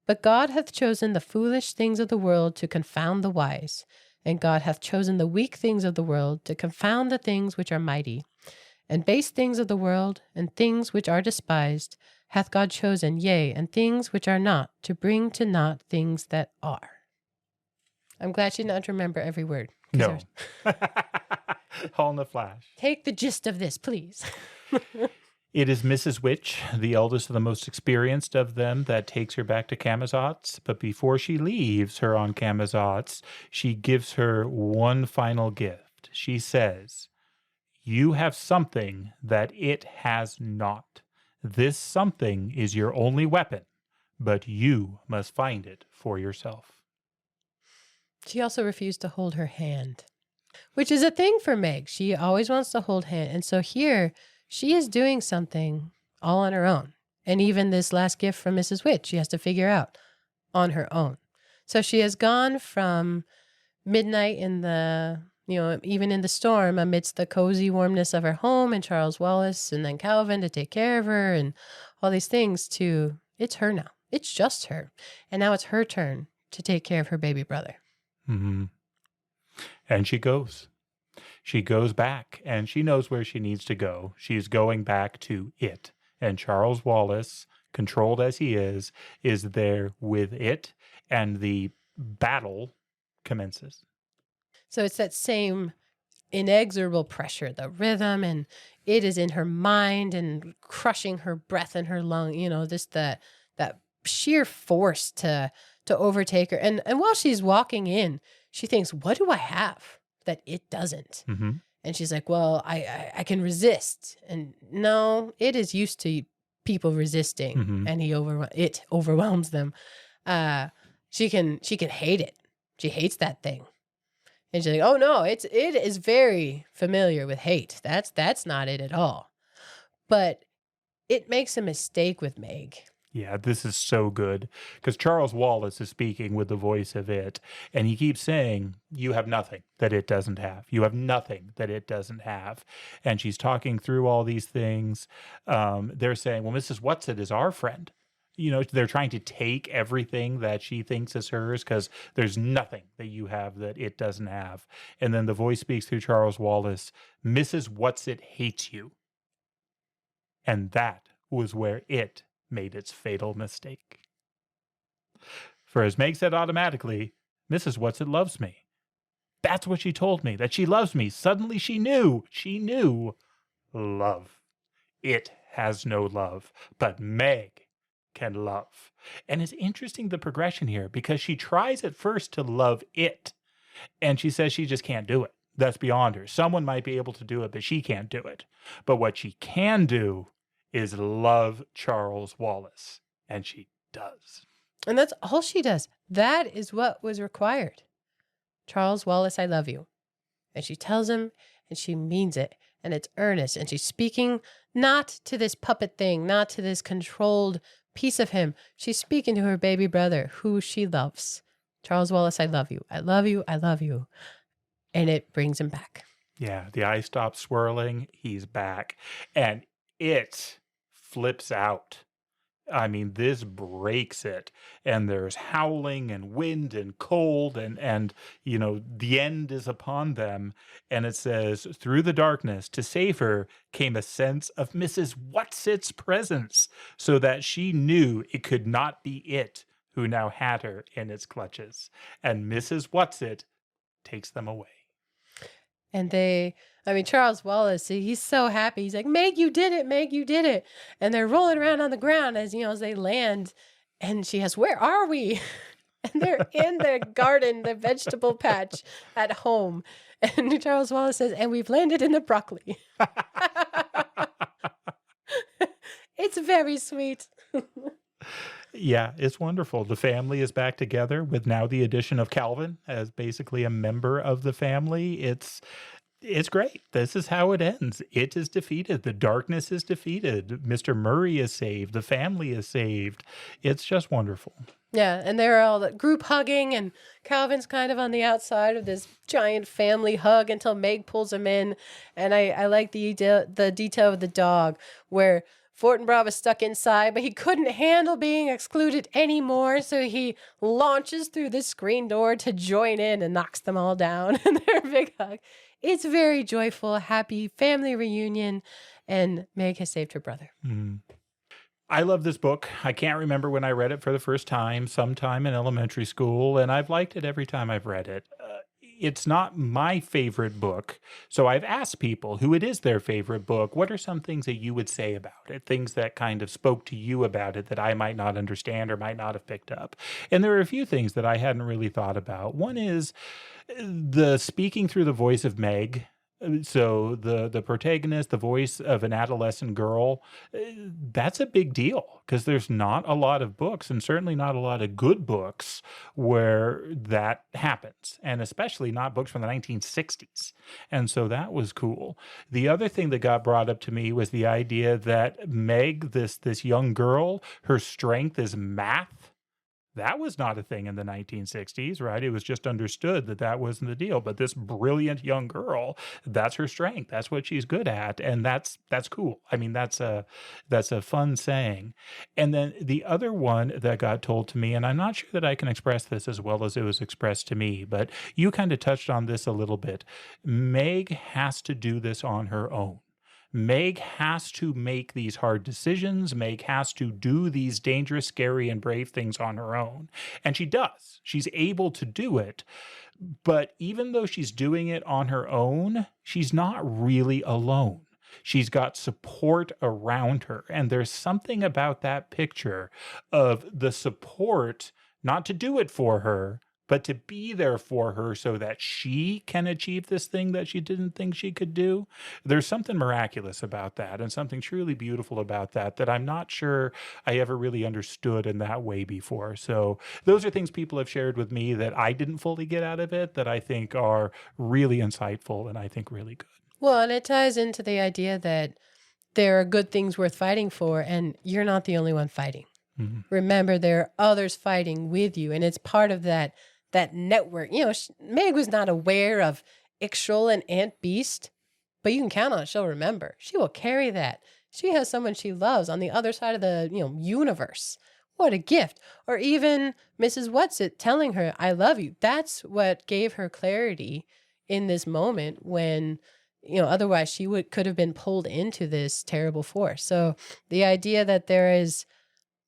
But God hath chosen the foolish things of the world to confound the wise, and God hath chosen the weak things of the world to confound the things which are mighty. And base things of the world, and things which are despised, hath God chosen, yea, and things which are not, to bring to naught things that are. I'm glad she didn't remember every word. No. All in the flash. Take the gist of this, please. It is Mrs. Witch, the eldest and the most experienced of them, that takes her back to Camazotz. But before she leaves her on Camazotz, she gives her one final gift. She says, you have something that it has not. This something is your only weapon, but you must find it for yourself. She also refused to hold her hand, which is a thing for Meg. She always wants to hold hand. And so here she is doing something all on her own. And even this last gift from Mrs. Witch, she has to figure out on her own. So she has gone from midnight in the, even in the storm, amidst the cozy warmness of her home and Charles Wallace and then Calvin to take care of her and all these things, to it's her now. It's just her. And now it's her turn to take care of her baby brother. Mm-hmm. And she goes. She goes back, and she knows where she needs to go. She's going back to it. And Charles Wallace, controlled as he is there with it, and the battle commences. So it's that same inexorable pressure, the rhythm, and it is in her mind and crushing her breath in her lung, that sheer force to overtake her. And while she's walking in, she thinks, what do I have that it doesn't? Mm-hmm. And she's like, well, I can resist. And no, it is used to people resisting, mm-hmm. and it overwhelms them. She can hate it. She hates that thing. And she's like, oh no, it is very familiar with hate. That's not it at all. But it makes a mistake with Meg. Yeah, this is so good, because Charles Wallace is speaking with the voice of it, and he keeps saying, you have nothing that it doesn't have. You have nothing that it doesn't have. And she's talking through all these things. They're saying, well, Mrs. Whatsit is our friend. They're trying to take everything that she thinks is hers, because there's nothing that you have that it doesn't have. And then the voice speaks through Charles Wallace, Mrs. Whatsit hates you. And that was where it made its fatal mistake. For as Meg said automatically, Mrs. Whatsit loves me. That's what she told me, that she loves me. Suddenly she knew love. It has no love, but Meg can love. And it's interesting the progression here because she tries at first to love it, and she says she just can't do it. That's beyond her. Someone might be able to do it, but she can't do it. But what she can do is love Charles Wallace, and she does. And that's all she does. That is what was required. Charles Wallace, I love you. And she tells him, and she means it, and it's earnest, and she's speaking not to this puppet thing, not to this controlled piece of him. She's speaking to her baby brother, who she loves. Charles Wallace, I love you. I love you. I love you. And it brings him back. Yeah, the ice stops swirling. He's back. And it flips out. I mean, this breaks it. And there's howling and wind and cold and the end is upon them. And it says, through the darkness, to save her came a sense of Mrs. Whatsit's presence, so that she knew it could not be it who now had her in its clutches. And Mrs. Whatsit takes them away. And Charles Wallace, he's so happy. He's like, Meg, you did it. Meg, you did it. And they're rolling around on the ground as they land. And she asks, where are we? And they're in their garden, the vegetable patch at home. And Charles Wallace says, and we've landed in the broccoli. It's very sweet. Yeah, it's wonderful. The family is back together with now the addition of Calvin as basically a member of the family. It's great. This is how it ends. It is defeated. The darkness is defeated. Mr. Murry is saved. The family is saved. It's just wonderful. Yeah, and they're all group hugging, and Calvin's kind of on the outside of this giant family hug until Meg pulls him in. And I like the detail of the dog where Fortinbras was stuck inside, but he couldn't handle being excluded anymore, so he launches through the screen door to join in and knocks them all down in their big hug. It's very joyful, happy family reunion, and Meg has saved her brother. Mm. I love this book. I can't remember when I read it for the first time, sometime in elementary school, and I've liked it every time I've read it. It's not my favorite book, so I've asked people who it is their favorite book, what are some things that you would say about it, things that kind of spoke to you about it that I might not understand or might not have picked up. And there are a few things that I hadn't really thought about. One is the speaking through the voice of Meg. So the protagonist, the voice of an adolescent girl, that's a big deal because there's not a lot of books, and certainly not a lot of good books where that happens, and especially not books from the 1960s. And so that was cool. The other thing that got brought up to me was the idea that Meg, this young girl, her strength is math. That was not a thing in the 1960s, right? It was just understood that that wasn't the deal. But this brilliant young girl, that's her strength. That's what she's good at, and that's cool. I mean, that's a fun saying. And then the other one that got told to me, and I'm not sure that I can express this as well as it was expressed to me, but you kind of touched on this a little bit. Meg has to do this on her own. Meg has to make these hard decisions. Meg has to do these dangerous, scary, and brave things on her own. And she does. She's able to do it. But even though she's doing it on her own, she's not really alone. She's got support around her. And there's something about that picture of the support, not to do it for her, but to be there for her so that she can achieve this thing that she didn't think she could do. There's something miraculous about that and something truly beautiful about that I'm not sure I ever really understood in that way before. So those are things people have shared with me that I didn't fully get out of it that I think are really insightful and I think really good. Well, and it ties into the idea that there are good things worth fighting for, and you're not the only one fighting. Mm-hmm. Remember, there are others fighting with you, and it's part of that network. Meg was not aware of Ixchel and Aunt Beast, but you can count on it. She'll remember. She will carry that. She has someone she loves on the other side of the universe. What a gift. Or even Mrs. Whatsit telling her, I love you. That's what gave her clarity in this moment when Otherwise she could have been pulled into this terrible force. So the idea that there is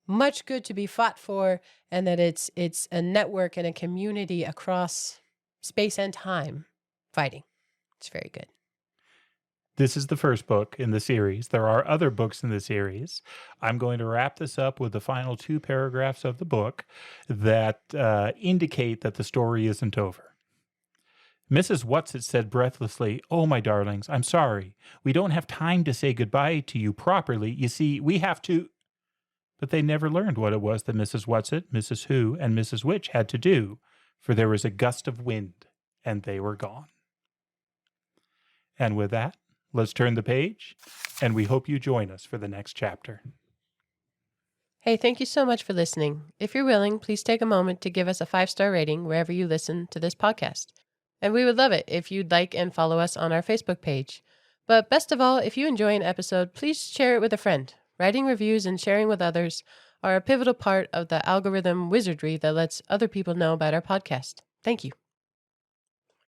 much good to be fought for, and that it's a network and a community across space and time fighting. It's very good. This is the first book in the series. There are other books in the series. I'm going to wrap this up with the final 2 paragraphs of the book that indicate that the story isn't over. Mrs. Whatsit said breathlessly, "Oh, my darlings, I'm sorry. We don't have time to say goodbye to you properly. You see, we have to..." But they never learned what it was that Mrs. Whatsit, Mrs. Who, and Mrs. Witch had to do, for there was a gust of wind, and they were gone. And with that, let's turn the page, and we hope you join us for the next chapter. Hey, thank you so much for listening. If you're willing, please take a moment to give us a 5-star rating wherever you listen to this podcast. And we would love it if you'd like and follow us on our Facebook page. But best of all, if you enjoy an episode, please share it with a friend. Writing reviews and sharing with others are a pivotal part of the algorithm wizardry that lets other people know about our podcast. Thank you.